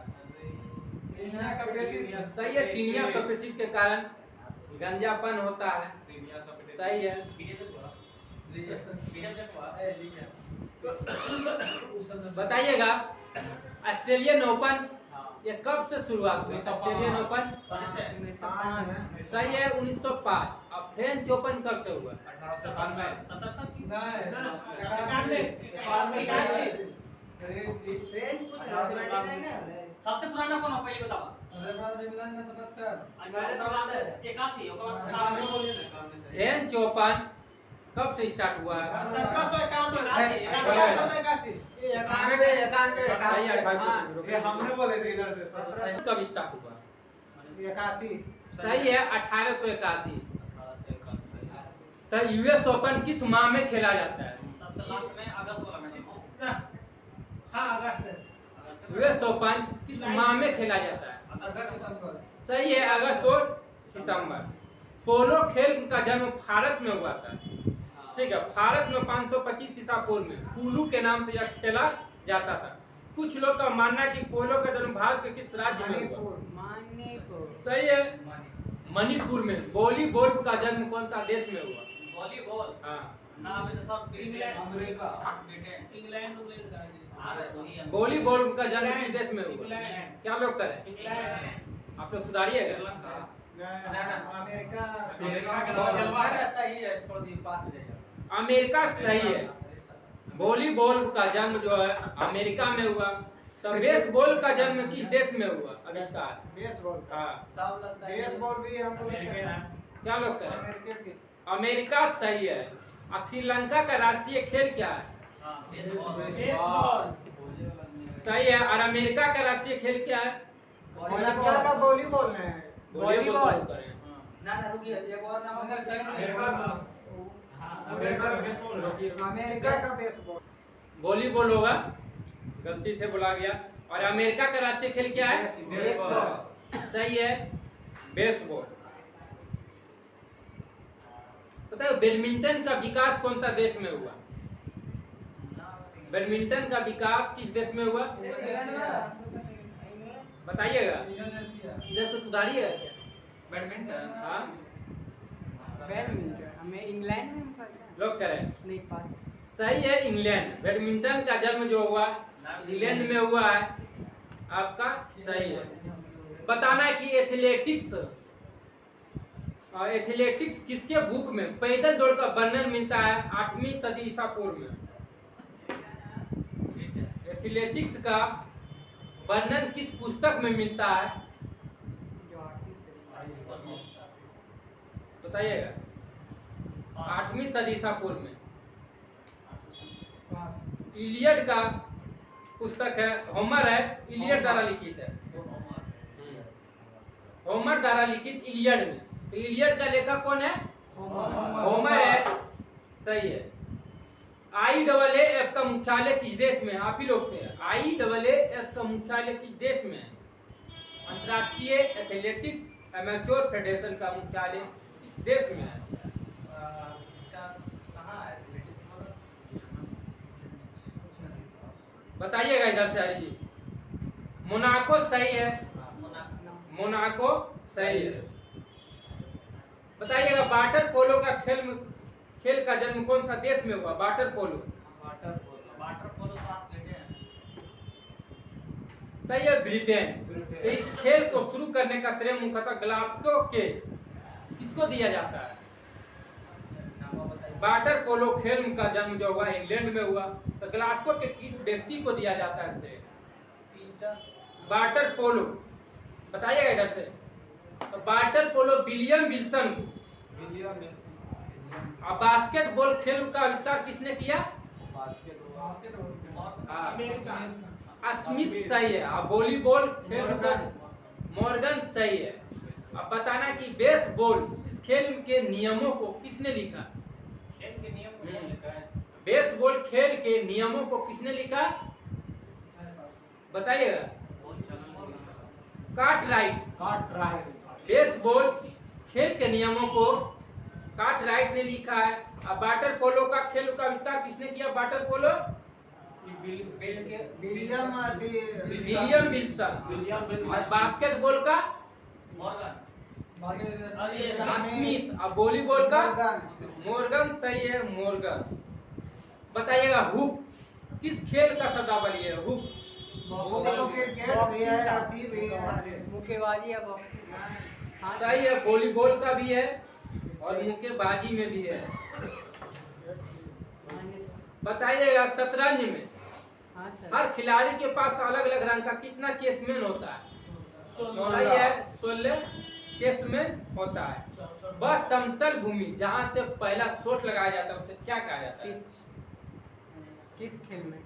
सही है, टीनिया कपेसिट के कारण गंजापन होता है। सही है। बताइएगा ऑस्ट्रेलियन ओपन ये कब से शुरुआत हुई? ऑस्ट्रेलियन ओपन सही है, 1905। अब फ्रेंच ओपन कब से हुआ? 1897। सबसे पुराना कौन है पहले बताओ? 81 फ्रेंच ओपन कब से स्टार्ट हुआ? 1751 हमने बोले थे इधर से कब स्टार्ट हुआ? 81 सही है, 1881। तो यूएस ओपन किस माह में खेला जाता है? सबसे लास्ट में अगस्त वाला मैडम। हाँ अगस्त यूएस ओपन किस माह में खेला जाता है? सही है, अगस्त और सितंबर। पोलो खेल का जन्म फारस में हुआ था। ठीक है, फारस में 525 ईसा पूर्व में पुलू के नाम से यह खेला जाता था। कुछ लोग का मानना है कि पोलो का जन्म भारत के किस राज्य में हुआ? सही है, मणिपुर में। वॉलीबॉल का जन्म कौन सा देश में हुआ? वॉलीबॉल हाँ, नाम है तो सब England, America, Britain. England volleyball का जन्म किस देश में हुआ? इंग्लैंड। क्या लोग करें? आप लोग सुधारिएगा। श्रीलंका। अमेरिका अमेरिका के बहुत जलवा रहता ही है, छोड़ दी पास हो जाएगा। अमेरिका सही है। वॉलीबॉल का जन्म जो है अमेरिका में हुआ। तो बेसबॉल का जन्म किस देश में हुआ? आविष्कार। बेसबॉल हाँ, तब लगता है बेसबॉल भी हम लोग क्या लोग करें? अमेरिका की अमेरिका सही है। और श्रीलंका का राष्ट्रीय खेल क्या है? हां बेसबॉल। बेसबॉल सही है। और अमेरिका का राष्ट्रीय खेल क्या है? श्रीलंका का वॉलीबॉल है। वॉलीबॉल करें। ना रुकिए, एक और नाम होगा सही से अमेरिका का बेसबॉल। वॉलीबॉल होगा, गलती से बोला गया। और अमेरिका का राष्ट्रीय खेल क्या है? बेसबॉल। सही है, बेसबॉल। बताओ बैडमिंटन का विकास कौन सा देश में हुआ? बैडमिंटन का विकास किस देश में हुआ? बताइएगा। देश को सुधारिएगा क्या? बैडमिंटन। हाँ, बैडमिंटन हमें इंग्लैंड में पता है। लोग करें। नहीं पास सही है, इंग्लैंड। बैडमिंटन का जन्म जो हुआ इंग्लैंड में हुआ है, आपका सही है। बताना है कि एथलेटिक्स किसके बुक में पैदल दौड़ का वर्णन मिलता है 8वीं सदी ईसा पूर्व में। एथलेटिक्स का वर्णन किस पुस्तक में मिलता है, बताइएगा। 8वीं सदी ईसा पूर्व में इलियड का पुस्तक है, होमर है, इलियड द्वारा लिखित है। होमर द्वारा लिखित इलियड में, तो इलियड का लेखक कौन है? होमर है, सही है। IAAF का मुख्यालय किस देश में? आप ही लोग से है। IAAF का मुख्यालय किस देश में है? अंतर्राष्ट्रीय एथलेटिक्स एमेच्योर फेडरेशन का मुख्यालय किस देश में है? बताइएगा इधर से हरी जी। मोनाको सही है, मोनाको सही है। बताइएगा वाटर पोलो का खेल का जन्म कौन सा देश में हुआ? वाटर पोलो सही है, ब्रिटेन। तो इस खेल को शुरू करने का श्रेय मुख्यतः ग्लासगो के किसको दिया जाता है? वाटर पोलो खेल का जन्म जो हुआ इंग्लैंड में हुआ, तो ग्लासगो के किस व्यक्ति को दिया जाता है श्रेय? वाटर पोलो बताइएगा इधर से। तो वाटर पोलो विलियम विल्सन को। अब बास्केटबॉल खेल का आविष्कार किसने किया? स्मिथ सही है। अब वॉलीबॉल खेल का मॉर्गन सही है। अब बताना कि बेसबॉल इस खेल के नियमों को किसने लिखा? बेसबॉल खेल के नियमों को किसने लिखा? बताइएगा। कार्टराइट। बेसबॉल खेल के नियमों को कार्टराइट ने लिखा है। अब वाटर पोलो का खेल का आविष्कार किसने किया? Water polo William Wilson. और बास्केटबॉल का स्मिथ। अब वॉलीबॉल का मॉर्गन सही है, मॉर्गन। बताइएगा हुक किस खेल का शब्दावली है? हुक मुक्केबाजी या बॉक्सिंग। सही है, वॉलीबॉल का भी है और मुक्केबाजी में भी है। बताइएगा शतरंज में हर खिलाड़ी के पास अलग अलग रंग का कितना चेसमैन होता है? सही है, 16 चेसमैन होता है। वह समतल भूमि जहां से पहला शॉट लगाया जाता है उसे क्या कहा जाता है? किस खेल में?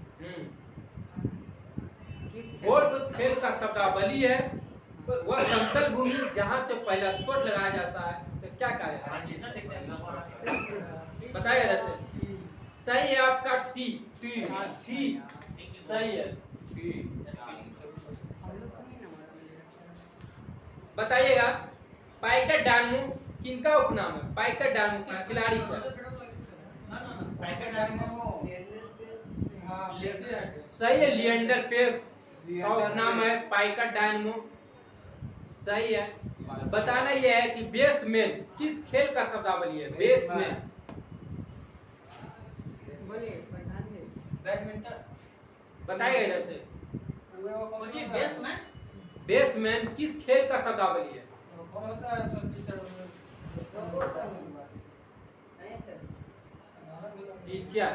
गोल्फ खेल का शब्दावली है। वह समतल भूमि जहां से पहला शॉट लगाया जाता है उसे क्या कहा जाता है? बताइएगा जैसे। सही है आपका टी सही है। बताइएगा पाइकर डायनामो किनका उपनाम है? पाइकर डायनामो किस खिलाड़ी का? सही है, लिएंडर पेस का उपनाम है पाइकर डायनामो, सही है। बताना यह है कि बेसमैन किस खेल का शब्दावली है? Baseman badminton. बताइएगा इधर से। बेसमैन किस खेल का शब्दावली है? टीचर।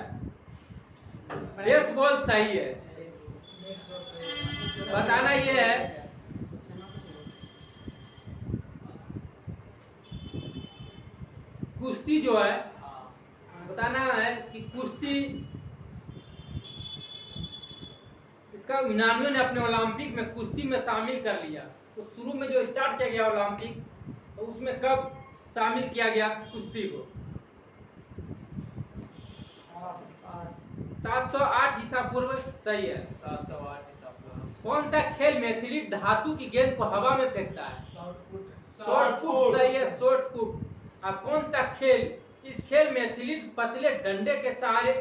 बेसबॉल सही है। बताना यह है कुश्ती जो है, बताना है कि कुश्ती इसका 99 ने अपने ओलंपिक में कुश्ती में शामिल कर लिया। तो शुरू में जो स्टार्ट किया गया ओलंपिक, तो उसमें कब शामिल किया गया कुश्ती को? 708 ईसा पूर्व सही है। 708 ईसा पूर्व। कौन सा खेल में एथलीट धातु की गेंद को हवा में फेंकता है? शॉर्ट पुट सही है, शॉर्ट पुट। और कौन सा खेल, इस खेल में एथलीट पतले डंडे के सहारे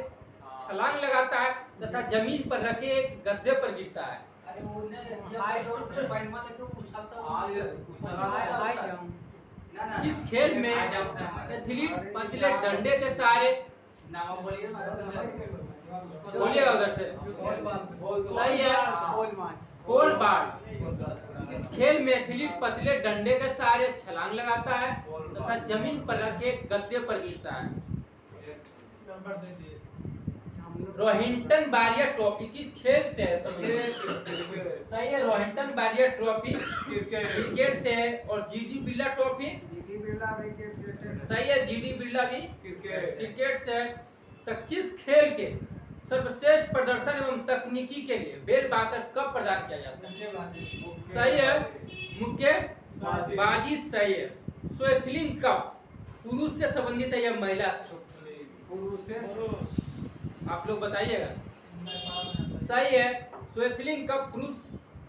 छलांग लगाता है तथा जमीन पर रखे एक गद्दे पर गिरता है? किस खेल में एथलीट पतले डंडे के सहारे नाम बोलिए बोलिएगा उधर से। सही है। पोल बाल। इस खेल में एथलीट पतले डंडे के सहारे छलांग लगाता है तथा जमीन पर रखे गद्दे पर गिरता है। रोहिंटन बारिया ट्रॉफी किस खेल से है? सही है, रोहिंटन बारिया ट्रॉफी क्रिकेट से है। और GD Birla trophy GD Birla भी क्रिकेट से। सही है, जीडी बिरला भी क्रिकेट से है। तो किस खेल के सर्वश्रेष्ठ प्रदर्शन एवं तकनीकी के लिए बेल बाकर कप प्रदान किया जाता है? सही है, मुक्केबाजी सही है। स्वेथलिंग कप पुरुष से संबंधित है या महिला से? पुरुष से। आप लोग बताइएगा। सही है, स्वेथलिंग कप पुरुष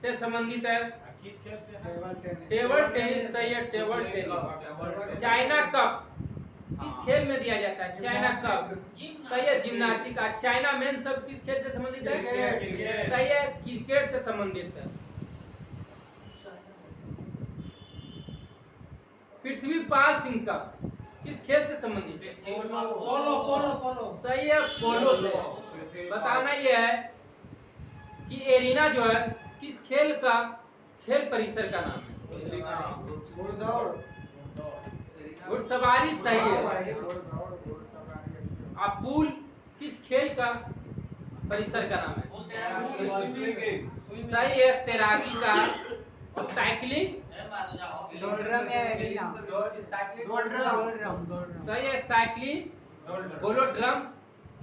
से संबंधित है। किस खेल से है? Table tennis. टेबल टेनिस सही है, टेबल टेनिस। चाइना कप किस खेल में दिया जाता है? चाइना कप सही है, जिम्नास्टिक का। चाइना मैन सब किस खेल से संबंधित है? क्रिकेट। सही है, क्रिकेट से संबंधित है। पृथ्वीपाल सिंह कप किस खेल से संबंधित है? पोलो। सही है, पोलो से। बताना यह है कि एरिना जो है किस खेल का खेल परिसर का नाम है? घुड़दौड़। घुड़सवारी सही है। घुड़दौड़, घुड़सवारी। अपूल किस खेल का परिसर का नाम है? सही है, तैराकी का। और साइकिलिंग सही है, साइकिलिंग गोलोड्रम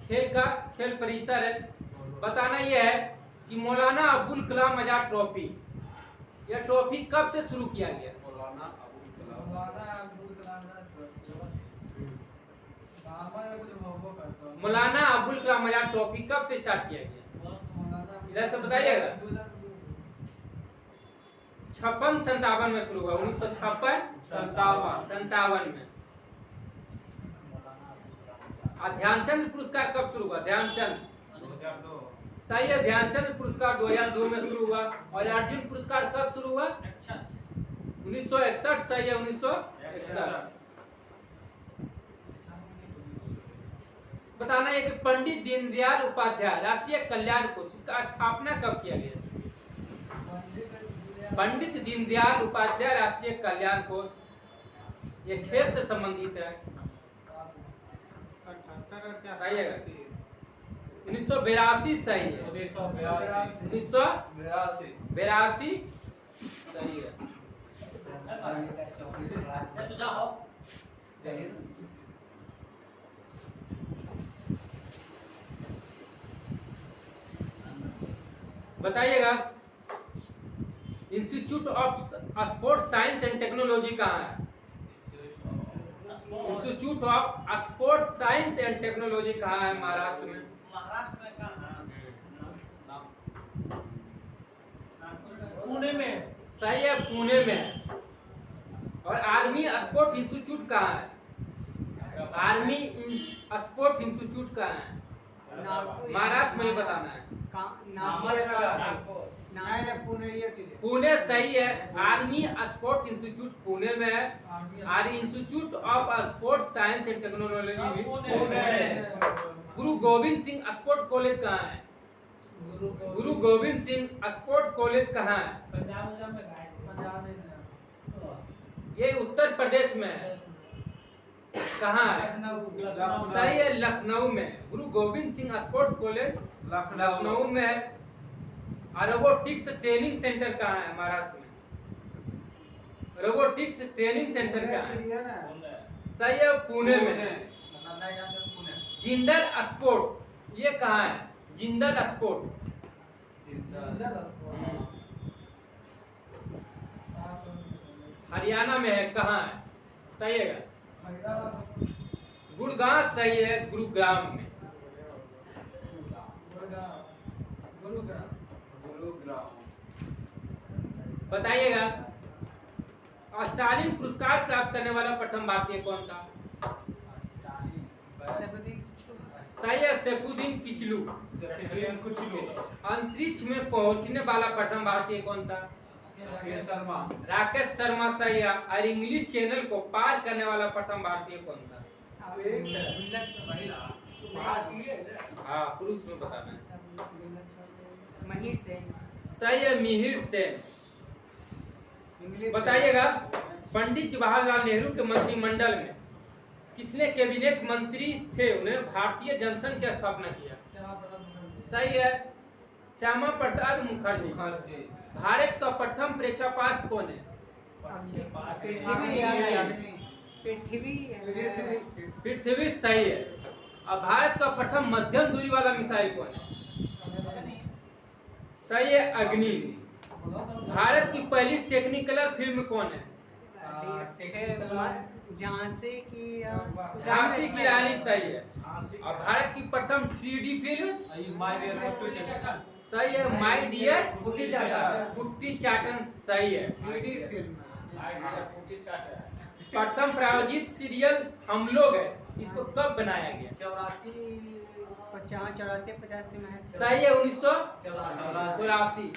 खेल का खेल परिसर है। बताना यह है कि मौलाना अब्दुल कलाम आजाद ट्रॉफी, यह ट्रॉफी कब से शुरू किया गया? मौलाना अब्दुल कलाम आजाद ट्रॉफी कब से स्टार्ट किया गया? इधर से बताइएगा। 56-57 में शुरू हुआ। 1956-57 में। ध्यानचंद पुरस्कार कब शुरू हुआ? ध्यानचंद 2002। सही है, ध्यानचंद पुरस्कार 2002 में शुरू हुआ। और अर्जुन पुरस्कार कब शुरू हुआ? 1961 सही है, 1961। बताना है कि पंडित दीनदयाल उपाध्याय राष्ट्रीय कल्याण कोष, इसका स्थापना कब किया गया? पंडित दीनदयाल उपाध्याय राष्ट्रीय कल्याण कोष, ये खेल से संबंधित है। 1982 सही है। 1982 सही है। बताइएगा, institute of sports science and technology कहाँ है? Institute of sports science and technology कहाँ है? महाराष्ट्र में। महाराष्ट्र में कहाँ? पुणे में। सही है, पुणे में। और आर्मी स्पोर्ट इंस्टीट्यूट कहाँ है? आर्मी स्पोर्ट इंस्टीट्यूट कहाँ है? महाराष्ट्र में ही बताना है। पुणे सही है, आर्मी स्पोर्ट इंस्टीट्यूट पुणे में है। Army institute of sports science and technology भी पुणे है। गुरु गोविंद सिंह स्पोर्ट कॉलेज कहाँ है? गुरु गोविंद सिंह स्पोर्ट कॉलेज कहाँ है? पंजाब में। ये उत्तर प्रदेश में है। कहाँ है? सही है, लखनऊ में। गुरु गोविंद सिंह स्पोर्ट्स कॉलेज लखनऊ में है। और रोबोटिक्स ट्रेनिंग सेंटर कहाँ है? महाराष्ट्र में। रोबोटिक्स ट्रेनिंग सेंटर कहाँ है? सही है, पुणे में। जिंदल स्पोर्ट ये कहाँ है? जिंदल स्पोर्ट हरियाणा में है। कहाँ है बताइएगा? गुड़गांव सही है, गुरुग्राम में। बताइएगा, स्टालिन पुरस्कार प्राप्त करने वाला प्रथम भारतीय कौन था? सही है, सैफुद्दीन किचलू। अंतरिक्ष में पहुंचने वाला प्रथम भारतीय कौन था? राकेश शर्मा सही है। और इंग्लिश चैनल को पार करने वाला प्रथम भारतीय कौन था? हाँ पुरुष में बताना है। महिर सेन। सही है, मिहिर सेन। इंग्लिश बताइएगा, पंडित जवाहरलाल नेहरू के मंत्रिमंडल में किसने कैबिनेट मंत्री थे, उन्हें भारतीय जनसंघ की स्थापना किया? सही है, श्यामा प्रसाद मुखर्जी। भारत का प्रथम प्रेक्षापात कौन है? पृथ्वी या अग्नि? पृथ्वी पृथ्वी। सही है। अब भारत का प्रथम मध्यम दूरी वाला मिसाइल कौन है? सही है, अग्नि। भारत की पहली टेक्निकलर फिल्म कौन है? झांसी की झांसी की रानी। सही है। और भारत की प्रथम 3D फिल्म? सही है, माय डियर कुट्टी चाटन। सही है। 3D film. प्रथम प्रायोजित सीरियल हम लोग है, इसको कब बनाया गया? 84 में। सही है, 1984।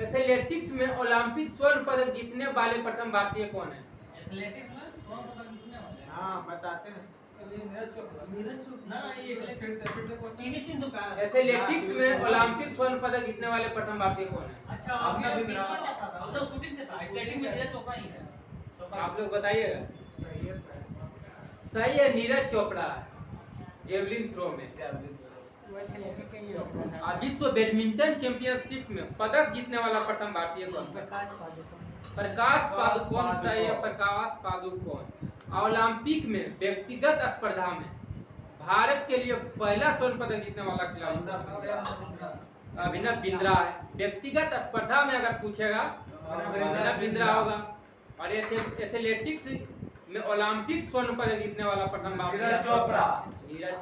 एथलेटिक्स में ओलंपिक स्वर्ण पदक जीतने वाले प्रथम भारतीय कौन है? एथलेटिक्स में स्वर्ण पदक जीतने वाले हाँ बताते हैं। पीवी सिंधु का। एथलेटिक्स में ओलंपिक स्वर्ण पदक जीतने वाले प्रथम भारतीय कौन है? अच्छा, अभी क्या था? वो तो शूटिंग से था। एथलेटिक्स में नीरज चोपड़ा ही है। आप लोग बताइएगा। सही है सर। सही है, नीरज चोपड़ा, जेवलिन थ्रो में। और विश्व बैडमिंटन चैंपियनशिप में पदक जीतने वाला प्रथम भारतीय कौन? प्रकाश पादुकोण। प्रकाश पादुकोण। सही है, प्रकाश पादुकोण। ओलंपिक में व्यक्तिगत स्पर्धा में भारत के लिए पहला स्वर्ण पदक जीतने वाला खिलाड़ी अभिनव बिंद्रा है। व्यक्तिगत स्पर्धा में अगर पूछेगा अभिनव बिंद्रा होगा। और एथलेटिक्स में ओलंपिक स्वर्ण पदक जीतने वाला प्रथम भारतीय नीरज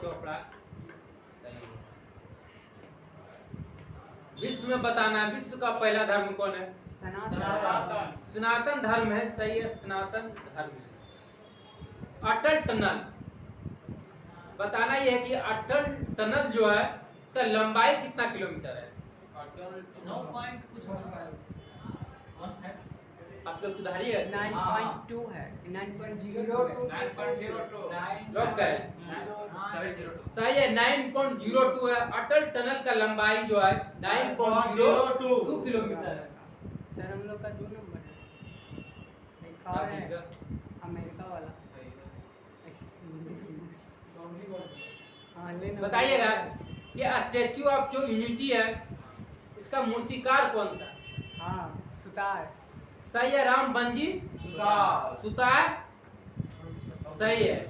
चोपड़ा। सही है। विश्व में बताना, विश्व का पहला धर्म कौन है? सनातन धर्म है। सही है, सनातन धर्म है। अटल टनल बताना यह है कि अटल टनल जो है इसका लंबाई कितना किलोमीटर है? 9 पॉइंट कुछ होगा। आप लोग सुधारिए। 9.2 है। 9.02 है। 9.02 लॉक करें। सही है, 9.02 है। अटल टनल का लंबाई जो है 9.02 किलोमीटर है। सर हम लोग का 2 नंबर है। एक क्या और चीज़ है का? अमेरिका वाला। हाँ, लेना बताइएगा, ये स्टैच्यू ऑफ जो यूनिटी है इसका मूर्तिकार कौन था? हाँ, सुतार। सही है, राम बंजी सुतार। सही है।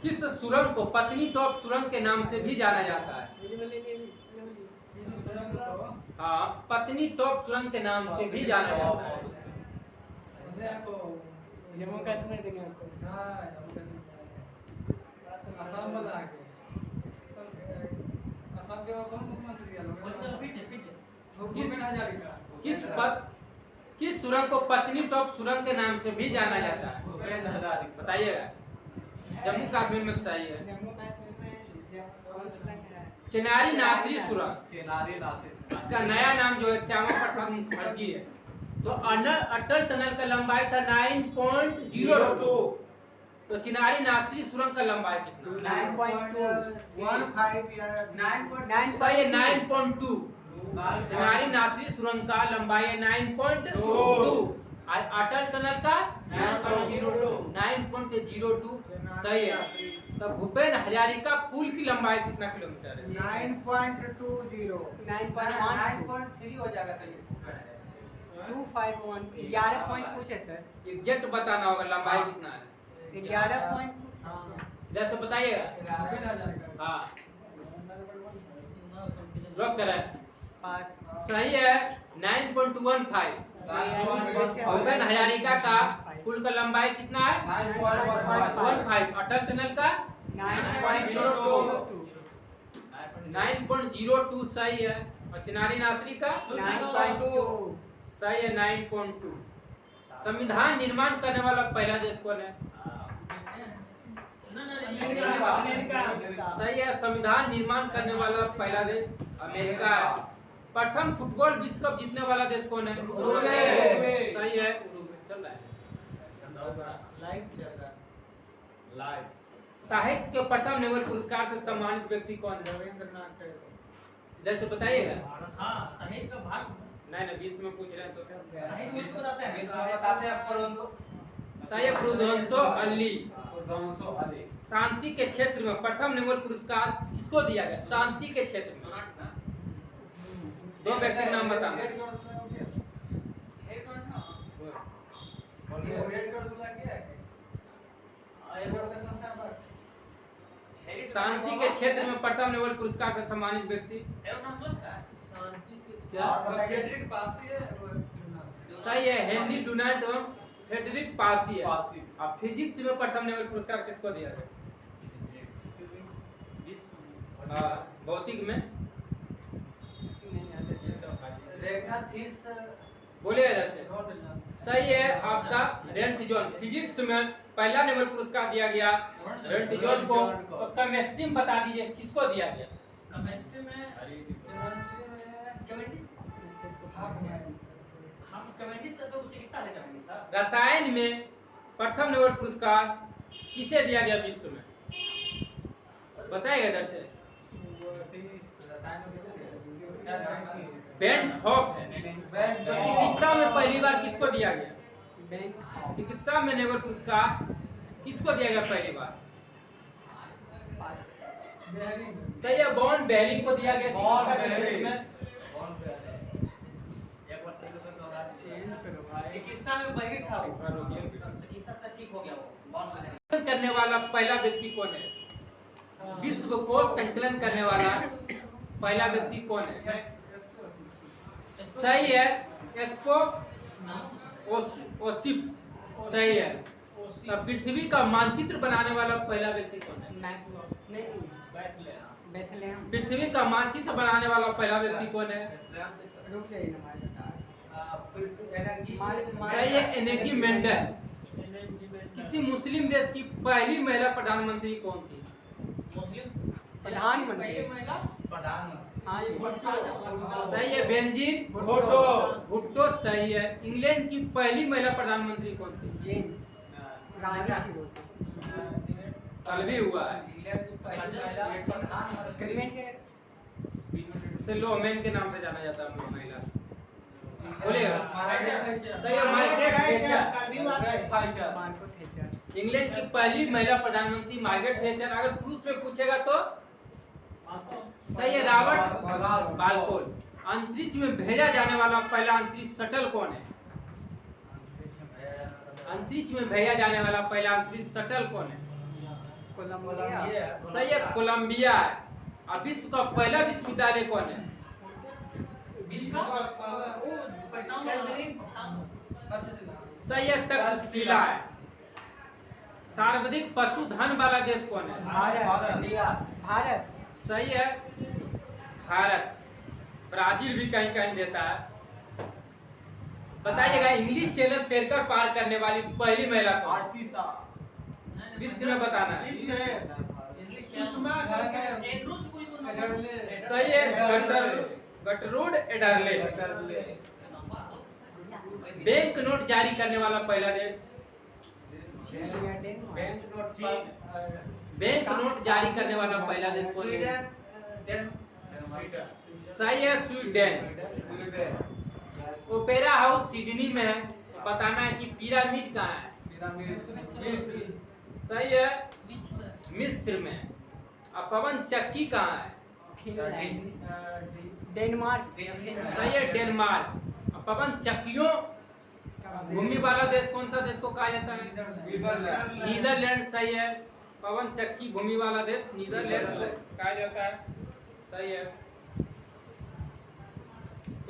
किस सुरंग को पत्नी टॉप सुरंग के नाम से भी जाना जाता है? हाँ, पत्नी टॉप सुरंग के नाम से भी जाना जाता है। जम्मू कश्मीर देंगे आपको। असम वाला आके असम के कौन मुख्यमंत्री है? किस सुरंग को पत्नी टॉप सुरंग के नाम से भी जाना जाता है? बताइएगा। जम्मू कश्मीर में सही है। जम्मू कश्मीर में कौन सा है? चिनारी नासरी सुरंग। इसका नया नाम जो है श्यामा प्रसाद मुखर्जी है। तो अटल टनल का लंबाई था 9.02। तो चिनारी नासरी सुरंग का लंबाई कितना? 9.2 15 या 9.9 सही है, 9.2। चिनारी नासरी सुरंग का लंबाई है 9.2 और अटल टनल का 9.02। सही है। तो भूपेन हजारिका पुल की लंबाई कितना किलोमीटर है? 9.20 9.3 हो जाएगा। 251 11 पॉइंट कुछ है सर। एग्जैक्ट बताना होगा लंबाई कितना है। 11 पॉइंट जैसे बताइएगा। हाँ, लॉक करें। पास। सही है, 9.15। भूपेन हजारिका का पुल का लंबाई कितना है? 9.15। अटल टनल का 9.02। सही है। और चिनारी नासरी का 9.2 सही है, 9.2। संविधान निर्माण करने वाला पहला देश कौन है? सही है, संविधान निर्माण करने वाला पहला देश अमेरिका है। प्रथम फुटबॉल विश्व कप जीतने वाला देश कौन है? उरुग्वे। सही है, उरुग्वे। चल रहा है। लाइव चल रहा है। लाइव। साहित्य के प्रथम नोबेल पुरस्कार से सम्मानित व्यक्ति कौन है? रविंद्रनाथ टैगोर। जैसे बताइएगा। हाँ साहित्य का भाग नहीं नहीं 20 में पूछ रहे हैं तो साहित्य में इसको बताते हैं बताते हैं पुरंदो सैयद प्रुदेंसो अली। पुरंदो अली। शांति के क्षेत्र में प्रथम नोबेल पुरस्कार किसको दिया गया? शांति के क्षेत्र में दो व्यक्ति के नाम बताना। शांति के क्षेत्र में प्रथम नोबेल पुरस्कार से सम्मानित व्यक्ति सही है, हेनरी डुनांट एवं फ्रेडरिक पासी है। अब फिजिक्स में प्रथम नोबेल पुरस्कार किसको दिया गया? भौतिक में बोलिएगा जैसे। सही है आपका रेंट जॉन। फिजिक्स में पहला नोबेल पुरस्कार दिया गया रेंट जॉन को। तो केमिस्ट्री में बता दीजिए किसको दिया गया? केमिस्ट्री में हम केमिस्ट्री से तो चिकित्सा है केमिस्ट्री। रसायन में प्रथम नोबेल पुरस्कार किसे दिया गया विश्व में? बताइएगा इधर से। बेंट हॉप है। चिकित्सा में पहली बार किसको दिया गया? चिकित्सा में नोबेल पुरस्कार किसको दिया गया पहली बार? सही है, बॉन बेहरिंग को दिया गया चिकित्सा के क्षेत्र में। चिकित्सा में बहिर था वो, चिकित्सा से ठीक हो गया वो बॉन्ड संकलन करने वाला पहला व्यक्ति कौन है? विश्व को संकलन करने वाला पहला व्यक्ति कौन है? सही है, एस्को ओसिप्स। सही है। अब पृथ्वी का मानचित्र बनाने वाला पहला व्यक्ति कौन है? पृथ्वी का मानचित्र बनाने वाला पहला व्यक्ति कौन है? सही है, एनेगी मेंडल। किसी मुस्लिम देश की पहली महिला प्रधानमंत्री कौन थी? मुस्लिम प्रधानमंत्री। सही है, बेंजीर भुट्टो। सही है। इंग्लैंड की पहली महिला प्रधानमंत्री कौन थी? जेन रानी थी वो। कल भी हुआ है। उसे लोमेन के नाम से जाना जाता है अपनी महिला। बोलिएगा। सही है, Margaret Thatcher. Marco Thatcher. England की पहली महिला प्रधानमंत्री मार्गरेट थैचर। अगर पुरुष में पूछेगा तो सही है, रॉबर्ट बाल्फोर। अंतरिक्ष में भेजा जाने वाला पहला अंतरिक्ष शटल कौन है? अंतरिक्ष में भेजा जाने वाला पहला अंतरिक्ष शटल कौन है? कोलंबिया। सही है, कोलंबिया है। अब विश्व का पहला विश्वविद्यालय कौन है? सही है, तक्षशिला है। सर्वाधिक पशुधन वाला देश कौन है? भारत। सही है, भारत। ब्राजील भी कहीं कहीं देता है। बताइएगा, इंग्लिश चैनल तैरकर पार करने वाली पहली महिला कौन? विश्व में बताना है। सही है, गटरूड एडरले। बैंक नोट जारी करने वाला पहला देश? बैंक नोट जारी करने वाला पहला देश कौन है? सही है, स्वीडन। ओपेरा हाउस सिडनी में है। बताना है कि पिरामिड कहाँ है? सही है, मिस्र में। अब पवन चक्की कहाँ है? डेनमार्क। सही है, डेनमार्क। अब पवन चक्कियों भूमि वाला देश कौन सा देश को कहा जाता है? नीदरलैंड। सही है, पवन चक्की भूमि वाला देश नीदरलैंड कहा जाता है। सही है।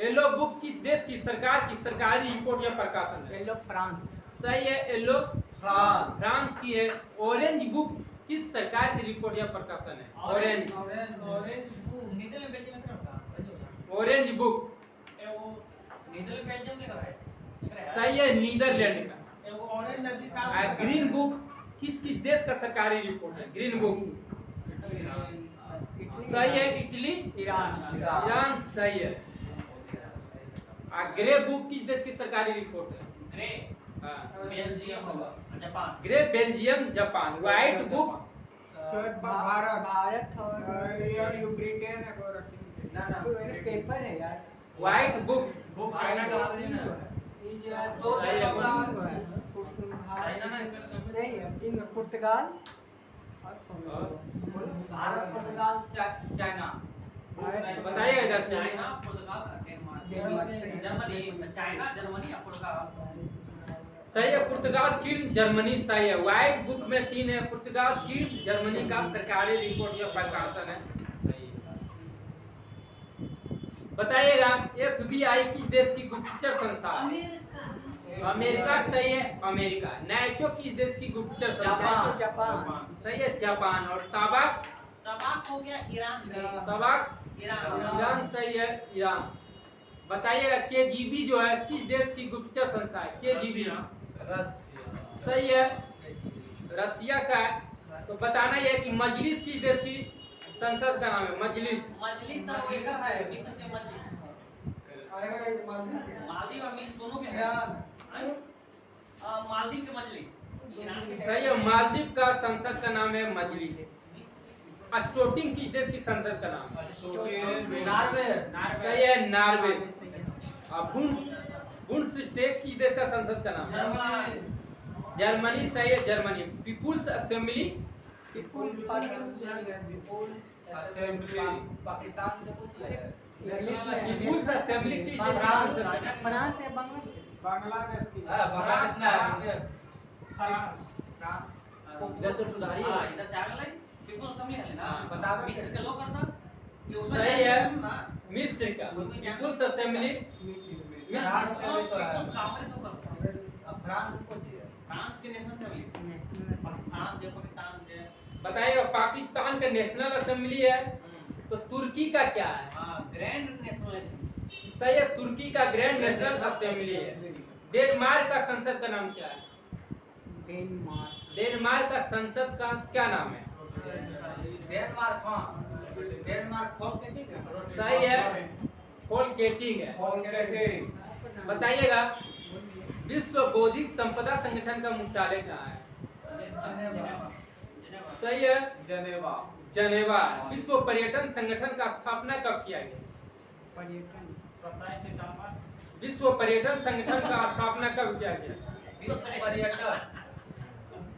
येलो बुक किस देश की सरकार की सरकारी रिपोर्ट या प्रकाशन है? Yellow France. सही है, येलो फ्रांस की है। ऑरेंज बुक किस सरकार की रिपोर्ट या प्रकाशन है? Orange book. सही है, नीदरलैंड का। ग्रीन बुक किस किस देश का सरकारी रिपोर्ट है? Green book. सही है, इटली। ईरान। सही है। ग्रे बुक किस देश की सरकारी रिपोर्ट है? हाँ बेल्जियम होगा, Japan. Great Belgium Japan. White book श्वेत भारत भारत और ये यू ब्रिटेन है को रखी ना ना तो ये पेपर है यार। व्हाइट बुक बुक चाइना का दे ना ये दो सही है, देश का चाइना ना नहीं है, तीन पुर्तगाल और भारत, पुर्तगाल, चाइना। बताइएगा इधर से। चाइना, पुर्तगाल, डेनमार्क। डेनमार्क से। जर्मनी, चाइना, जर्मनी और पुर्तगाल। सही है, पुर्तगाल, चीन, जर्मनी सही है। व्हाइट बुक में 3 है, पुर्तगाल, चीन, जर्मनी का सरकारी रिपोर्ट या प्रकाशन है। सही है। बताइएगा FBI किस देश की गुप्तचर संस्था है? अमेरिका सही है, अमेरिका। नाइटो किस देश की गुप्तचर संस्था है? जापान। सही है, जापान। और साबाक सबाक हो गया ईरान में। सबाक ईरान। ईरान सही है, ईरान। बताइएगा KGB जो है किस देश की गुप्तचर संस्था है? KGB सही है, रसिया का है। तो बताना यह है कि मजलिस किस देश की संसद का नाम है? मजलिस मजलिस सब एक है, मिस्र के मजलिस। मालदीव और मिस्र दोनों के हैं। मालदीव के मजलिस। ईरान के सही है, मालदीव का संसद का नाम है मजलिस। अस्टोटिंग किस देश की संसद का नाम है? नॉर्वे। सही है, नॉर्वे। बुंड्स स्टेट किस देश का संसद का नाम है? जर्मनी सही है, जर्मनी। पीपुल्स असेंबली पाकिस्तान से कुछ है। पीपुल्स असेंबली किस देश का संसद का नाम है? फ्रांस है, बांग्लादेश। बांग्लादेश की बांग्लादेश ना फ्रांस जैसे सुधारी हाँ, इधर चागल है। पीपुल्स असेंबली है ना। बता दो। मिस्र के लोग करता कि उसमें सही है। जाएंगे ना। मिस्र का पीपुल्स असेंबली फ्रांस और में तो है। पीपुल्स कांग्रेस को करता है। अब फ्रांस में कुछ है। फ्रांस के नेशनल असेंबली। फ्रांस या पाकिस्तान के। बताइएगा, पाकिस्तान का नेशनल असेंबली है। तो तुर्की का क्या है? Grand national assembly. सही है, तुर्की का ग्रैंड नेशनल असेंबली है। डेनमार्क का संसद का नाम क्या है? डेनमार्क। डेनमार्क का संसद का क्या नाम है? डेनमार्क, हाँ डेनमार्क खोल के ठीक है। सही है, फोल्केटिंग है। खोल के ठीक। बताइएगा, विश्व बौद्धिक संपदा संगठन का मुख्यालय कहाँ है? सही है, जनेवा। जनेवा। विश्व पर्यटन संगठन का स्थापना कब किया गया? पर्यटन 27 सितंबर। विश्व पर्यटन संगठन का स्थापना कब किया गया? विश्व पर्यटन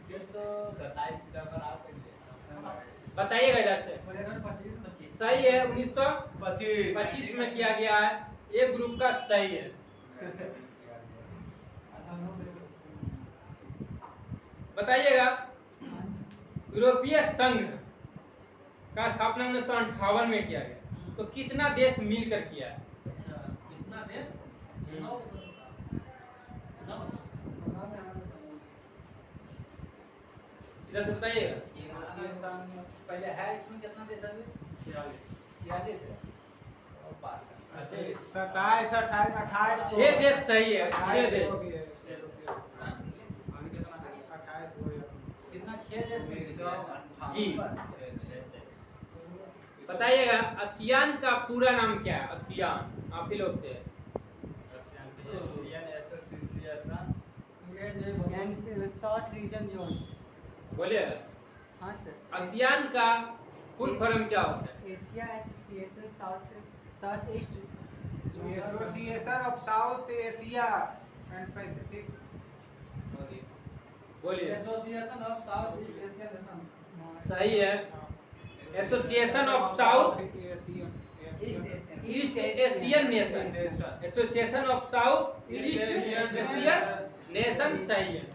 27 सितंबर आप बताइएगा इधर से। 25 सही है, 1925 में किया गया है। ये ग्रुप का सही है। बताइएगा, यूरोपीय संघ का स्थापना 1958 में किया गया। तो कितना देश मिलकर किया है? अच्छा, कितना देश? 9 इधर से बताइएगा। पहले है इसमें कितना देश है? 46 है। और बात है। 27, 28, 28 6 देश सही है, 6 देश। 28 हो गया। कितना 6 देश में जी। बताइएगा, आसियान का पूरा नाम क्या है? आसियान, आप ही लोग से। South region zone. बोलिए, हाँ सर। आसियान का फुल फॉर्म क्या होता है? Asia association south east association of south Asia and Pacific. बोलिए। Association of south east Asian nations. सही है, association of south east east Asian nation. Association of south east Asian nation सही है।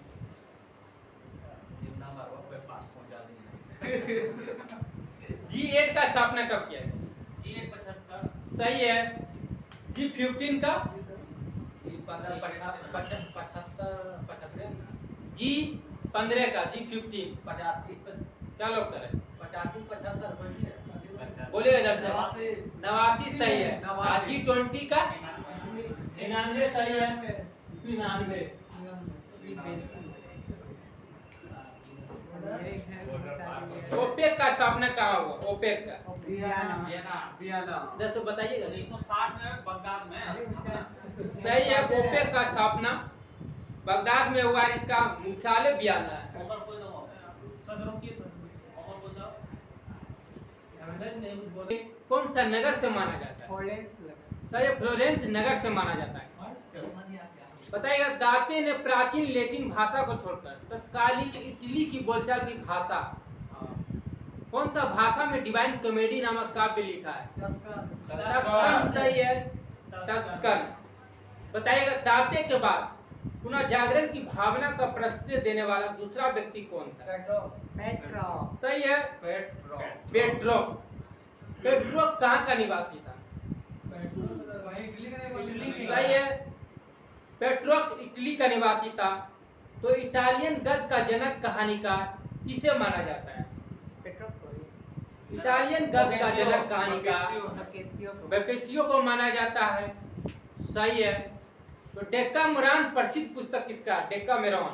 G8 का स्थापना कब किया गया? G8 75। सही है। G15 का? G15 का G15 क्या लोग करें? बोलिएगा इधर से। 89 सही है। G20 का 99 सही है। 99। ओपेक का स्थापना कहाँ हुआ? ओपेक का जैसे बताइएगा। 1960 में बगदाद में। सही है, ओपेक का स्थापना बगदाद में हुआ है, इसका मुख्यालय वियना है। ओवर कोई दो बस रोकिए तो ओवर कोई दो नहीं बोले कौन सा नगर से माना जाता है? फ्लोरेंस सही है, फ्लोरेंस नगर से माना जाता है। बताइएगा, दाते ने प्राचीन लैटिन भाषा को छोड़कर तत्कालीन इटली की बोलचाल की भाषा, कौन सा भाषा में डिवाइन कॉमेडी नामक काव्य लिखा है? टस्कन। सही है, टस्कन। बताइएगा, दाते के बाद पुनः जागरण की भावना का प्रत्यय देने वाला दूसरा व्यक्ति कौन था? पेट्रो सही है, पेट्रो। पेट्रो कहाँ का निवासी था? सही है, पेट्रो इटली का निवासी था। तो इटालियन गद्य का जनक कहानीकार किसे माना जाता है? पेट्रो को इटालियन गद्य का जनक कहानीकार बोccaccio को माना जाता है। सही है। तो डेकामेरॉन प्रसिद्ध पुस्तक किसका? डेकामेरॉन।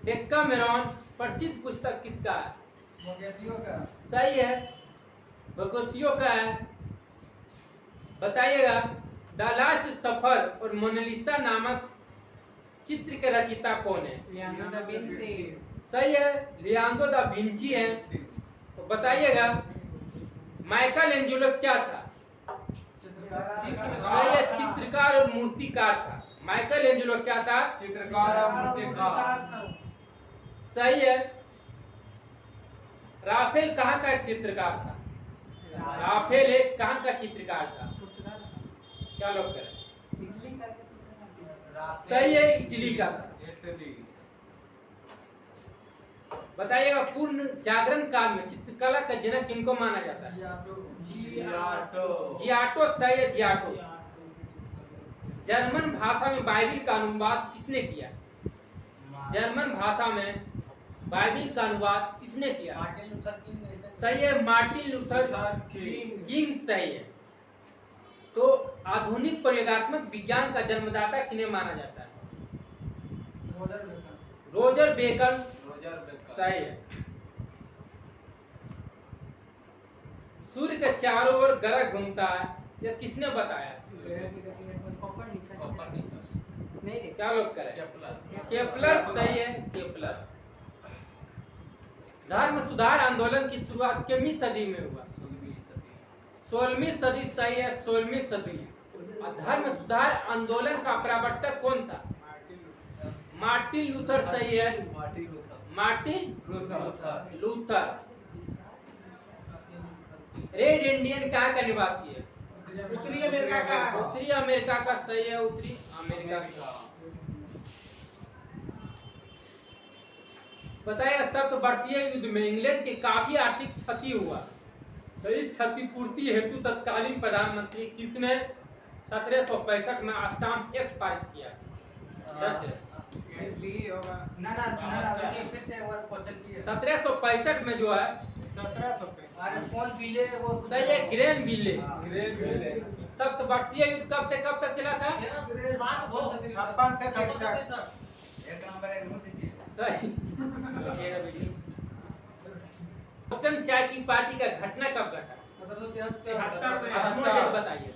डेकामेरॉन प्रसिद्ध पुस्तक किसका है? सही है, बोccaccio का है। बताइएगा, द लास्ट सफर और मोनालिसा नामक चित्र के रचयिता कौन है? Leonardo da Vinci. सही है, लियोनार्डो दा विंची है। तो बताइएगा, माइकल एंजेलो क्या था? सही है, चित्रकार और मूर्तिकार था। माइकल एंजेलो क्या था? चित्रकार और मूर्तिकार। सही है। राफेल कहाँ का एक चित्रकार था? राफेल एक कहाँ का चित्रकार था? क्या लोग करें? सही है, इटली का था। बताइएगा, पूर्ण जागरण काल में चित्रकला का जनक किनको माना जाता है? जियाटो। सही है, जियाटो। जर्मन भाषा में बाइबिल का अनुवाद किसने किया? जर्मन भाषा में बाइबिल का अनुवाद किसने किया? सही है, मार्टिन लूथर किंग। सही है। तो आधुनिक प्रयोगात्मक विज्ञान का जन्मदाता किन्हें माना जाता है? Roger Bacon. सही है। सूर्य के चारों ओर ग्रह घूमता है, यह किसने बताया? क्या लोग करें? केपलर। सही है, केपलर। धर्म सुधार आंदोलन की शुरुआत कितनी सदी में हुआ? 16वीं सदी। सही है, 16वीं सदी। और धर्म सुधार आंदोलन का प्रवर्तक कौन था? Martin Luther. सही है, मार्टिन लूथर। रेड इंडियन कहाँ का निवासी है? उत्तरी अमेरिका का। उत्तरी अमेरिका का। सही है, उत्तरी अमेरिका का। बताया, सप्तवर्षीय युद्ध में इंग्लैंड की काफी आर्थिक क्षति हुआ। तो इस क्षतिपूर्ति हेतु तत्कालीन प्रधानमंत्री किसने 1765 में स्टाम्प एक्ट पारित किया? होगा 1765 में जो है 1765। सही है, ग्रेन बिले। सप्तवर्षीय युद्ध कब से कब तक चला था? 56 से 63। सही। बोस्टन चाय की पार्टी का घटना कब घटा? बताइए।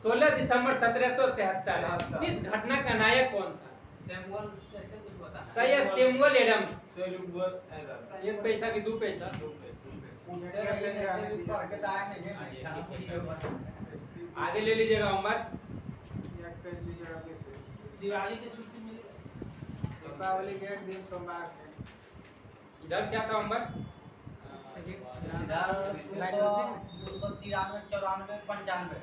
16 दिसंबर 1773। इस घटना का नायक कौन था? सही है, सैमुअल एडम्स। एक पैसा की 2 पैसा। आगे ले लीजिएगा उमर। दिवाली की छुट्टी मिली। दीपावली के एक दिन सोमवार है। इधर क्या था उमर? 293, 95।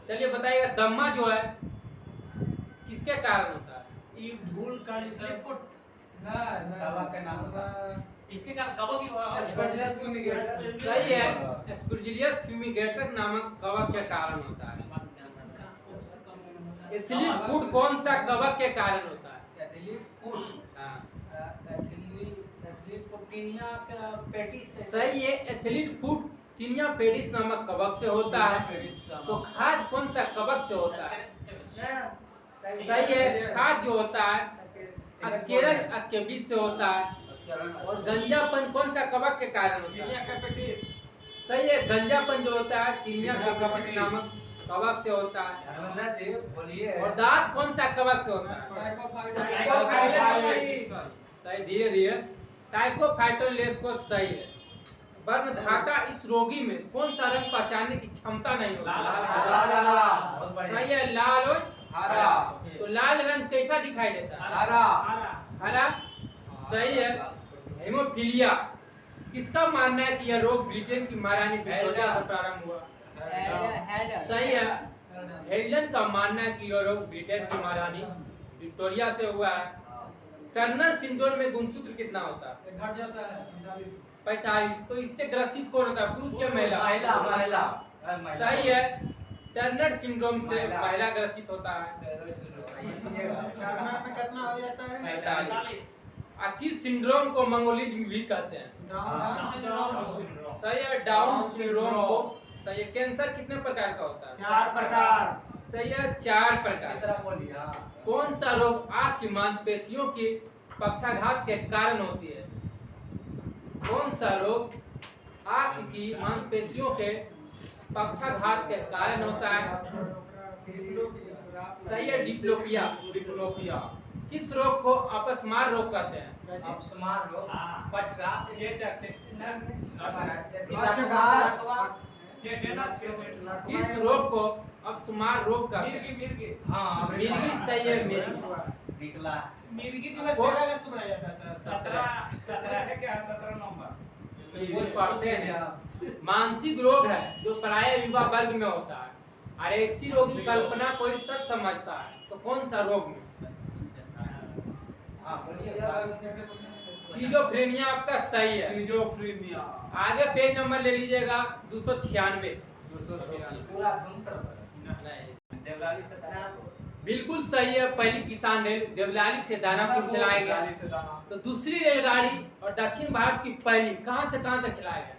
चलिए बताइएगा, दम्मा जो है किसके कारण होता है? ये धूल काली से फुट दवा के नाम का इसके कारण कवक की सही है, एस्परजिलियस फ्यूमिगेटर नामक कवक के कारण होता है। एथिलीन फूड कौन सा कवक के कारण होता है? हाँ। सही है, एथिलीन फूड टीनिया पेडिस नामक कवक से होता है। तो खाज कौन सा कवक से होता है? सही है, खाज जो होता है अस्केरल अस्केबिस से होता है। और गंजापन कौन सा कवक के कारण होता है? सही है। गंजापन जो होता है टीनिया कवक नामक कवक से होता है। धर्मेंद्र जी बोलिए। और दांत कौन सा कवक से होता है? सही, धीरे धीरे। टाइकोफाइटोलेस को सही है। वर्णधाता इस रोगी में कौन सा रंग पहचानने की क्षमता नहीं होती? सही है, लाल और हरा। तो लाल रंग कैसा दिखाई देता है? हरा। हरा। सही है। हेमोफीलिया किसका मानना है कि यह रोग ब्रिटेन की महारानी विक्टोरिया से प्रारंभ हुआ? सही है। हेलन का मानना है कि यह रोग ब्रिटेन की महारानी विक्टोरिया से हुआ है। टर्नर सिंड्रोम में गुणसूत्र कितना होता है? घट जाता है 45। तो इससे ग्रसित कौन होता है, पुरुष या महिला? महिला। सही है। टर्नर सिंड्रोम से महिला ग्रसित होता है। टर्नर में कितना हो जाता है? 45। किस सिंड्रोम को मंगोलिज्म भी कहते हैं? सही है, डाउन सिंड्रोम को। सही है। कैंसर कितने प्रकार का होता है? 4 प्रकार। सही है, 4 प्रकार। तरह बोलिए। कौन सा रोग आंख की मांसपेशियों के पक्षाघात के कारण होती है? कौन सा रोग आंख की मांसपेशियों के पक्षाघात के कारण होता है? सही है, डिप्लोपिया। किस रोग को अपस्मार रोग कहते हैं? अपस्मार रोग। पक्षघात। किस रोग को अपस्मार रोग कहते हैं? हाँ, मिर्गी। सही है, मिर्गी। निकला। मिर्गी दिवस 13 अगस्त को मनाया जाता है सर। 17 है क्या? 17 नवंबर। मिर्गी पढ़ते हैं। मानसिक रोग है जो प्राय युवा वर्ग में होता है। और ऐसी रोग की कल्पना कोई सच समझता है, तो कौन सा रोग में? सिजोफ्रेनिया आपका सही है। आगे पेज नंबर ले लीजिएगा 296। पूरा घूम कर देवलाली से बिल्कुल सही है। पहली किसान रेल देवलाली से दानापुर चलाया गया। तो दूसरी रेलगाड़ी और दक्षिण भारत की पहली कहां से कहां तक चलाया गया?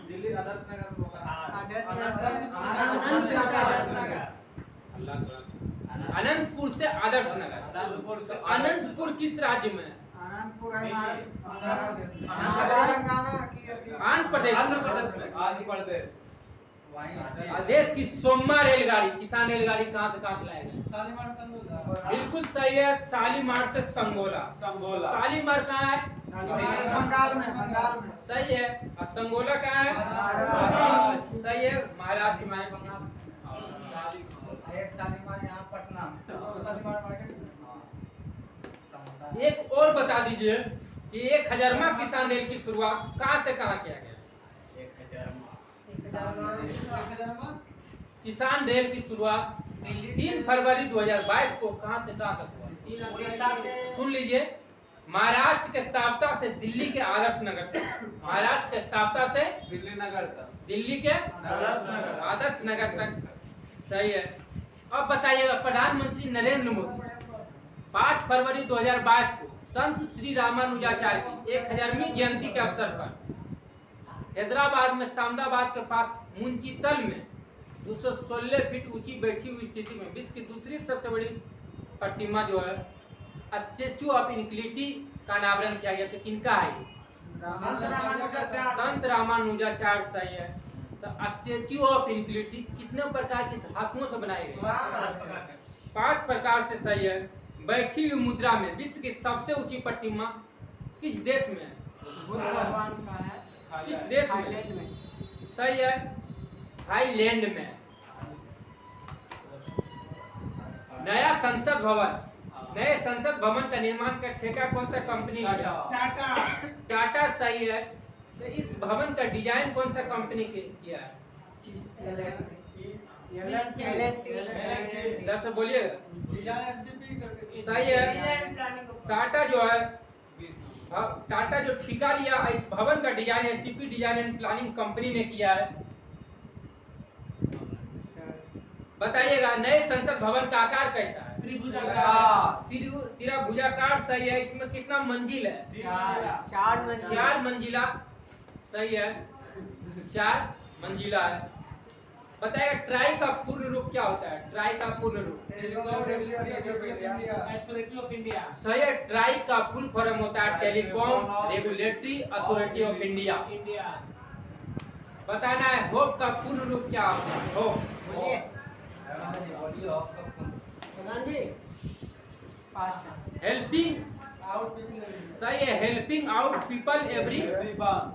दिल्ली आदर्श नगर। अनंतपुर से आदर्श नगर। अनंतपुर किस राज्य में है? अनंतपुर है तेलंगाना की आंध्र प्रदेश। देश की सोम्मा रेलगाड़ी किसान रेलगाड़ी कहां से कहां चलाया गया? शालीमार संगोला। बिल्कुल सही है। शालीमार से संगोला। शालीमार कहाँ है? बंगाल में। सही है। और संगोला कहाँ है? महाराष्ट्र। सही है, महाराष्ट्र में। एक शालीमार यहाँ पटना। शालीमार मार्केट। एक और बता दीजिए कि 1000वां किसान रेल की शुरुआत कहाँ से कहाँ किया गया? किसान रेल की शुरुआत 3 फरवरी 2022 को कहां से कहां तक हुआ? उड़ीसा से। सुन लीजिए, महाराष्ट्र के साप्ता से दिल्ली के आदर्श नगर तक। महाराष्ट्र के साप्ता से दिल्ली नगर तक। दिल्ली के आदर्श नगर तक। सही है। अब बताइएगा, प्रधानमंत्री नरेंद्र मोदी 5 फरवरी 2022 को संत श्री रामानुजाचार्य की 1000वीं जयंती के अवसर पर हैदराबाद में सामदाबाद के पास मुंचीतल में 216 फीट ऊंची बैठी हुई स्थिति में विश्व की दूसरी सबसे बड़ी प्रतिमा जो है स्टैच्यू ऑफ यूनिटी का अनावरण किया गया। तो किनका है? संत रामानुजाचार्य। सही है। तो स्टैच्यू ऑफ यूनिटी कितने प्रकार की धातुओं से बनाई गई? 5 प्रकार से। सही है। बैठी हुई मुद्रा में विश्व की सबसे ऊंची प्रतिमा किस देश में है? बुद्ध भगवान का है। किस देश में? सही है, थाईलैंड में। नया संसद भवन। नए संसद भवन का निर्माण का ठेका कौन सा कंपनी लिया? टाटा। सही है। तो इस भवन का डिजाइन कौन सा कंपनी किया है? इधर से बोलिएगा। सही है। टाटा जो है, टाटा जो ठेका लिया इस भवन का design SCP design and planning company ने किया है। बताइएगा, नए संसद भवन का आकार कैसा है? त्रिभुजाकार। सही है। इसमें कितना मंजिल है? 4 मंजिला। सही है, 4 मंजिला है। बताइएगा, ट्राई का पूर्ण रूप क्या होता है? ट्राई का पूर्ण रूप सही है। ट्राई का फुल फॉर्म होता है telecom regulatory authority of India. बताना है होप का पूर्ण रूप क्या होता है? होप बोलिए बोलिए आपका प्रधान जी पास है हेल्पिंग आउट सही है, helping out people every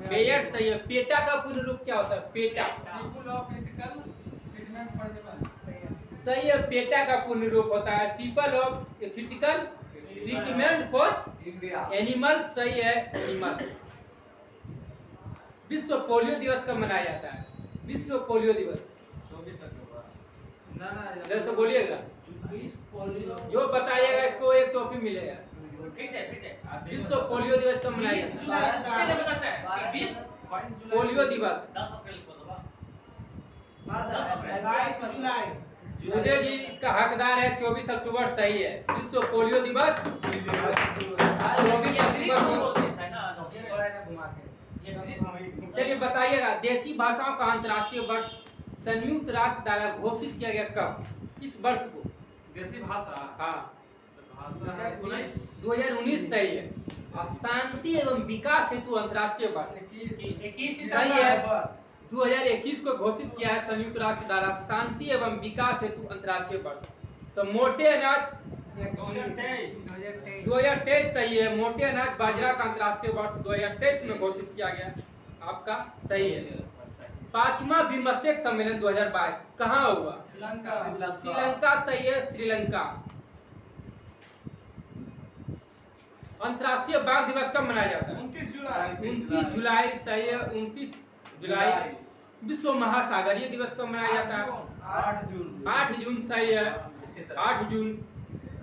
where सही है। पेटा का पूर्ण रूप क्या होता है? पेटा सही है, पेटा का पूर्ण रूप होता है people of ethical treatment for animal सही है, एनिमल। विश्व पोलियो दिवस कब मनाया जाता है? विश्व पोलियो दिवस 24 अक्टूबर। जैसे से बोलिएगा, जो बताइएगा इसको एक टॉफी मिलेगा। फिर से विश्व पोलियो दिवस कब मनाया जाता है? कितने बताता है? 20 पोलियो दिवस 10 अप्रैल को तो 22 जुलाई उदय जी इसका हकदार है। 24 अक्टूबर सही है। विश्व पोलियो दिवस 24 अक्टूबर को। चलिए बताइएगा, देसी भाषाओं का अंतर्राष्ट्रीय वर्ष संयुक्त राष्ट्र द्वारा घोषित किया गया कब? इस वर्ष को? देसी भाषा हाँ, भाषा 2019 सही है। और शांति एवं विकास हेतु अंतर्राष्ट्रीय वर्ष 21 सही है। 2021 को घोषित किया है संयुक्त राष्ट्र द्वारा शांति एवं विकास हेतु अंतर्राष्ट्रीय वर्ष। तो मोटे अनाज 2023 सही है। मोटे अनाज बाजरा का अंतर्राष्ट्रीय वर्ष 2023 में घोषित किया गया, आपका सही है। 5वां बिमस्टेक सम्मेलन 2022 कहाँ हुआ? श्रीलंका सही है, श्रीलंका। अंतर्राष्ट्रीय बाघ दिवस कब मनाया जाता है? 29 जुलाई सही है, 29 जुलाई। विश्व महासागरीय दिवस कब मनाया जाता है? 8 जून सही है, 8 जून।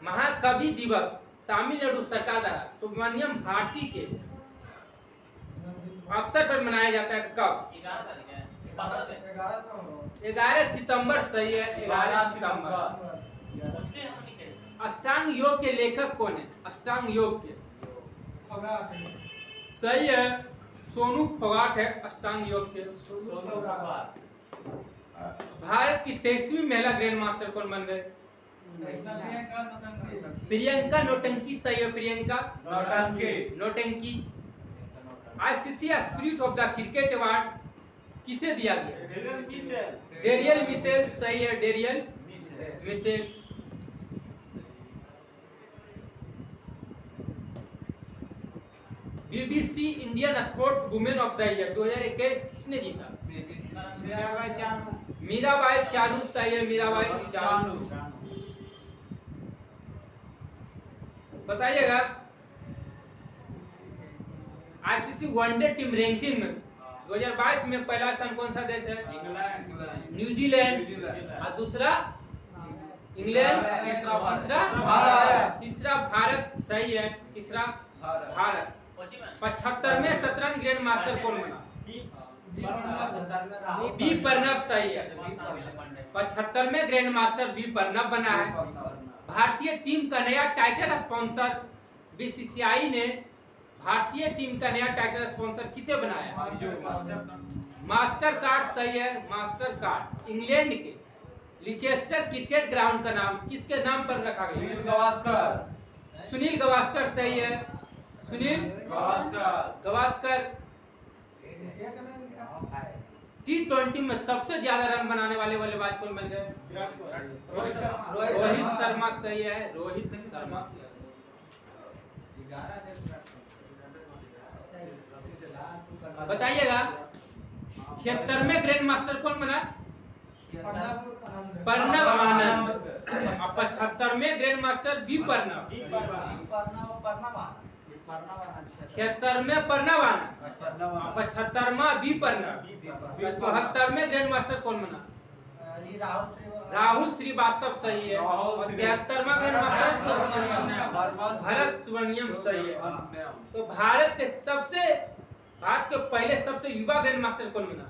महाकवि दिवस तमिलनाडु सरकार द्वारा सुब्रमण्यम भारती के अवसर पर मनाया जाता है कब? 11 तारीख है 12 तारीख 11 सितंबर सही है, 11 सितंबर। उसके हम नहीं करेंगे। अष्टांग योग के लेखक कौन है? अष्टांग योग के सही है, सोनू फोगाट है अष्टांग योग के। भारत की 23वीं महिला ग्रैंड मास्टर कौन बन गए? प्रियंका नौटंकी सही है, प्रियंका नौटंकी। ICC spirit of the cricket award किसे दिया गया? डेरियल मिशेल सही है, Daryl Mitchell. BBC Indian sports women of the year 2021 किसने जीता? मीराबाई चानू सही है, मीराबाई चानू। बताइएगा, आईसीसी वनडे टीम रैंकिंग में 2022 में पहला स्थान कौन सा देश है? न्यूजीलैंड। और दूसरा इंग्लैंड, तीसरा भारत सही है, तीसरा भारत। 75वें शतरंज ग्रैंड मास्टर कौन बना? बी प्रणब सही है, 75वें ग्रैंड मास्टर बी प्रणब बना है। भारतीय टीम का नया टाइटल स्पॉन्सर बीसीसीआई ने भारतीय टीम का नया टाइटल स्पॉन्सर किसे बनाया? मास्टर कार्ड सही है, मास्टर कार्ड। इंग्लैंड के लिचेस्टर क्रिकेट ग्राउंड का नाम किसके नाम पर रखा गया? सुनील गावस्कर सही है, सुनील गावस्कर। T20 में सबसे ज्यादा रन बनाने वाले बल्लेबाज कौन बन गए? रोहित शर्मा सही है, रोहित शर्मा। बताइएगा, 76वें ग्रैंड मास्टर कौन बना? प्रणब आनंद। 75वें ग्रैंड मास्टर बी प्रणब। 76वें प्रणब आनंद, 75वां बी प्रणब। 74वें ग्रैंड मास्टर कौन बना? राहुल श्रीवास्तव सही है। और 73वां ग्रैंड मास्टर भरत सुब्रमण्यम सही है। तो भारत के पहले सबसे युवा ग्रैंड मास्टर कौन बना?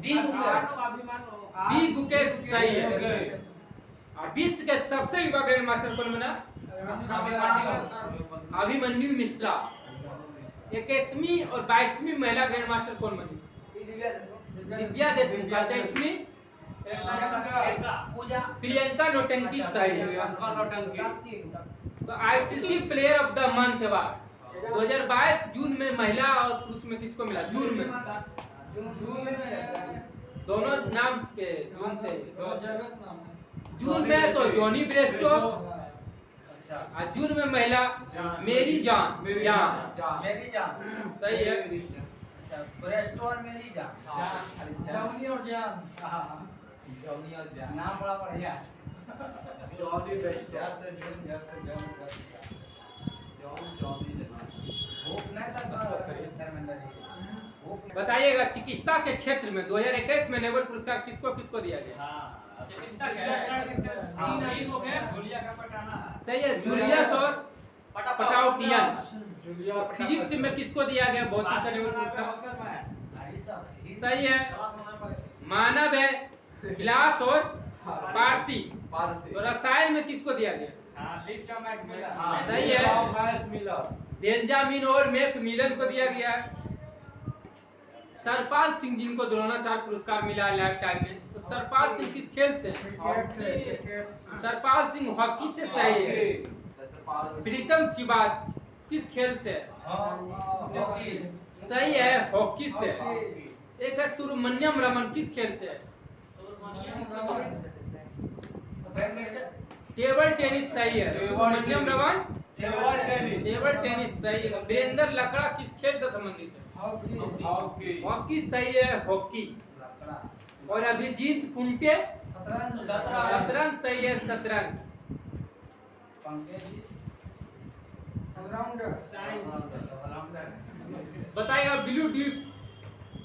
डी गुकेश सही है। विश्व के सबसे युवा ग्रैंड मास्टर कौन बना? अभिमन्यु मिश्रा। 21वीं और 22वीं महिला ग्रैंड मास्टर कौन बनी? दिव्या देशमुख। 23वीं प्रियंका नौटंकी सही है। तो ICC player of the month award 2022 जून में महिला और पुरुष में किसको मिला? जून में जून में है दोनों नाम पे जून से जर्विस नाम है। जून में तो जॉनी ब्रेस्टो अच्छा और जून में महिला मेरी जान जान मेरी जान सही है। अच्छा ब्रेस्टो और मेरी जान जौनी और जान हाँ जॉनी और जान नाम बड़ा बढ़िया है। जॉनी बेस्ट जैसे जॉन जैसे जॉनी भूख नहीं तक धर्मेंद्र जी भूख नहीं। बताइएगा चिकित्सा के क्षेत्र में 2021 में नोबेल पुरस्कार किसको किसको दिया गया? हां चिकित्सा के हाँ। नहीं हो गया जूलिया का पटाना है सही है। जूलियस और पटाउटियन। जूलिया फिजिक्स में किसको दिया गया भौतिक का नोबेल पुरस्कार? सही है। मानव है गिलास और पारसी। तो रसायन में किसको दिया गया? हां लिस्ट ऑफ मैकमिलर सही है। मैकमिलर बेंजामिन और मैकमिलन को दिया गया है। सरपाल सिंह जिनको द्रोणाचार्य पुरस्कार मिला है लाइफ टाइम में, तो सरपाल सिंह किस खेल से? सरपाल सिंह हॉकी से सही है। प्रीतम सिवाज किस खेल से? सही है, हॉकी से। एक है सुब्रमण्यम रमन किस खेल से? टेबल टेनिस सही है। सुब्रमण्यम रमन टेबल टेनिस सही है। वीरेंद्र लकड़ा किस खेल से संबंधित है? हॉकी सही है, हॉकी। और अभिजीत कुंटे शतरंज सही है, शतरंज। बताइएगा ब्लू ड्यूक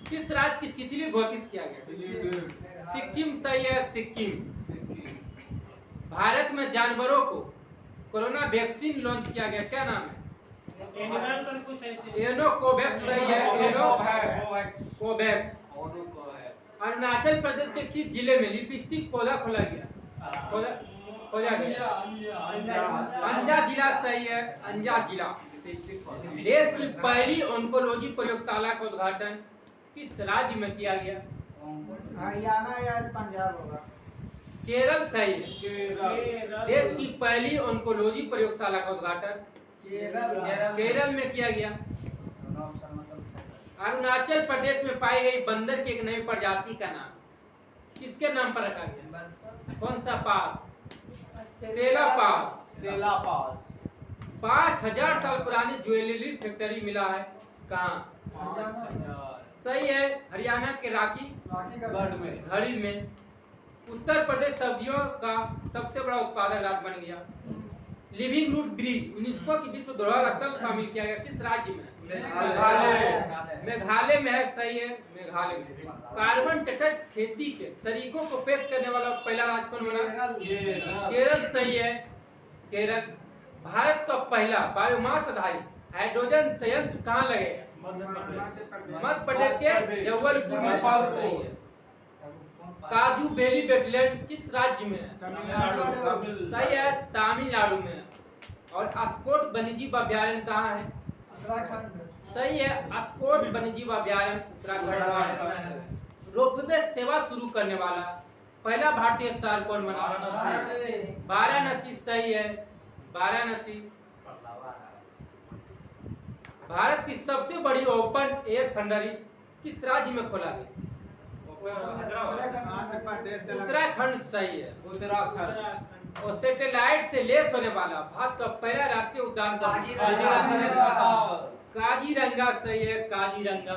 किस राज्य की तितली घोषित किया गया? सिक्किम सही है, सिक्किम। भारत में जानवरों को कोरोना वैक्सीन लॉन्च किया गया, क्या नाम है? यूनिवर्सल कुछ ऐसे एनोकोवैक्स सही है, एनोकोवैक्स। अरुणाचल प्रदेश के किस जिले में लिपस्टिक पौधा खोला गया? खोला गया अंजा जिला सही है, अंजा जिला। देश की पहली ऑन्कोलॉजी प्रयोगशाला का उद्घाटन किस राज्य में किया गया? हरियाणा या पंजाब होगा। केरल सही है। देश की पहली ऑन्कोलॉजी प्रयोगशाला का उद्घाटन केरल में किया गया। अरुणाचल प्रदेश में पाई गई बंदर की एक नई प्रजाति का नाम किसके नाम पर रखा गया? कौन सा पास? सेला पास। 5000 साल पुरानी ज्वेलरी फैक्ट्री मिला है कहाँ? सही है, हरियाणा के राखी गढ़ी में। उत्तर प्रदेश सब्जियों का सबसे बड़ा उत्पादक राज्य बन गया। लिविंग रूट ब्रिज यूनेस्को की विश्व धरोहर स्थल शामिल किया गया किस राज्य में? मेघालय में है, सही है, मेघालय में। कार्बन तटस्थ खेती के तरीकों को पेश करने वाला पहला राज्य कौन बना? केरल सही है, केरल। भारत का पहला बायोमास आधारित हाइड्रोजन संयंत्र कहाँ लगेगा? मध्य प्रदेश के जबलपुर में, सही है। काजू बेली वेटलैंड किस राज्य में है? सही है, तमिलनाडु में। और अस्कोट वन्यजीव अभ्यारण्य कहाँ है? सही है, अस्कोट वन्यजीव अभ्यारण्य उत्तराखंड में। रोपवे सेवा शुरू करने वाला पहला भारतीय शहर कौन बना? वाराणसी सही है, वाराणसी। भारत की सबसे बड़ी ओपन एयर फंडरी किस राज्य में खोला गया? उत्तराखंड सही है, उत्तराखंड। और सैटेलाइट से लेस होने वाला भारत का पहला राष्ट्रीय उद्यान काजीरंगा सही है, काजीरंगा।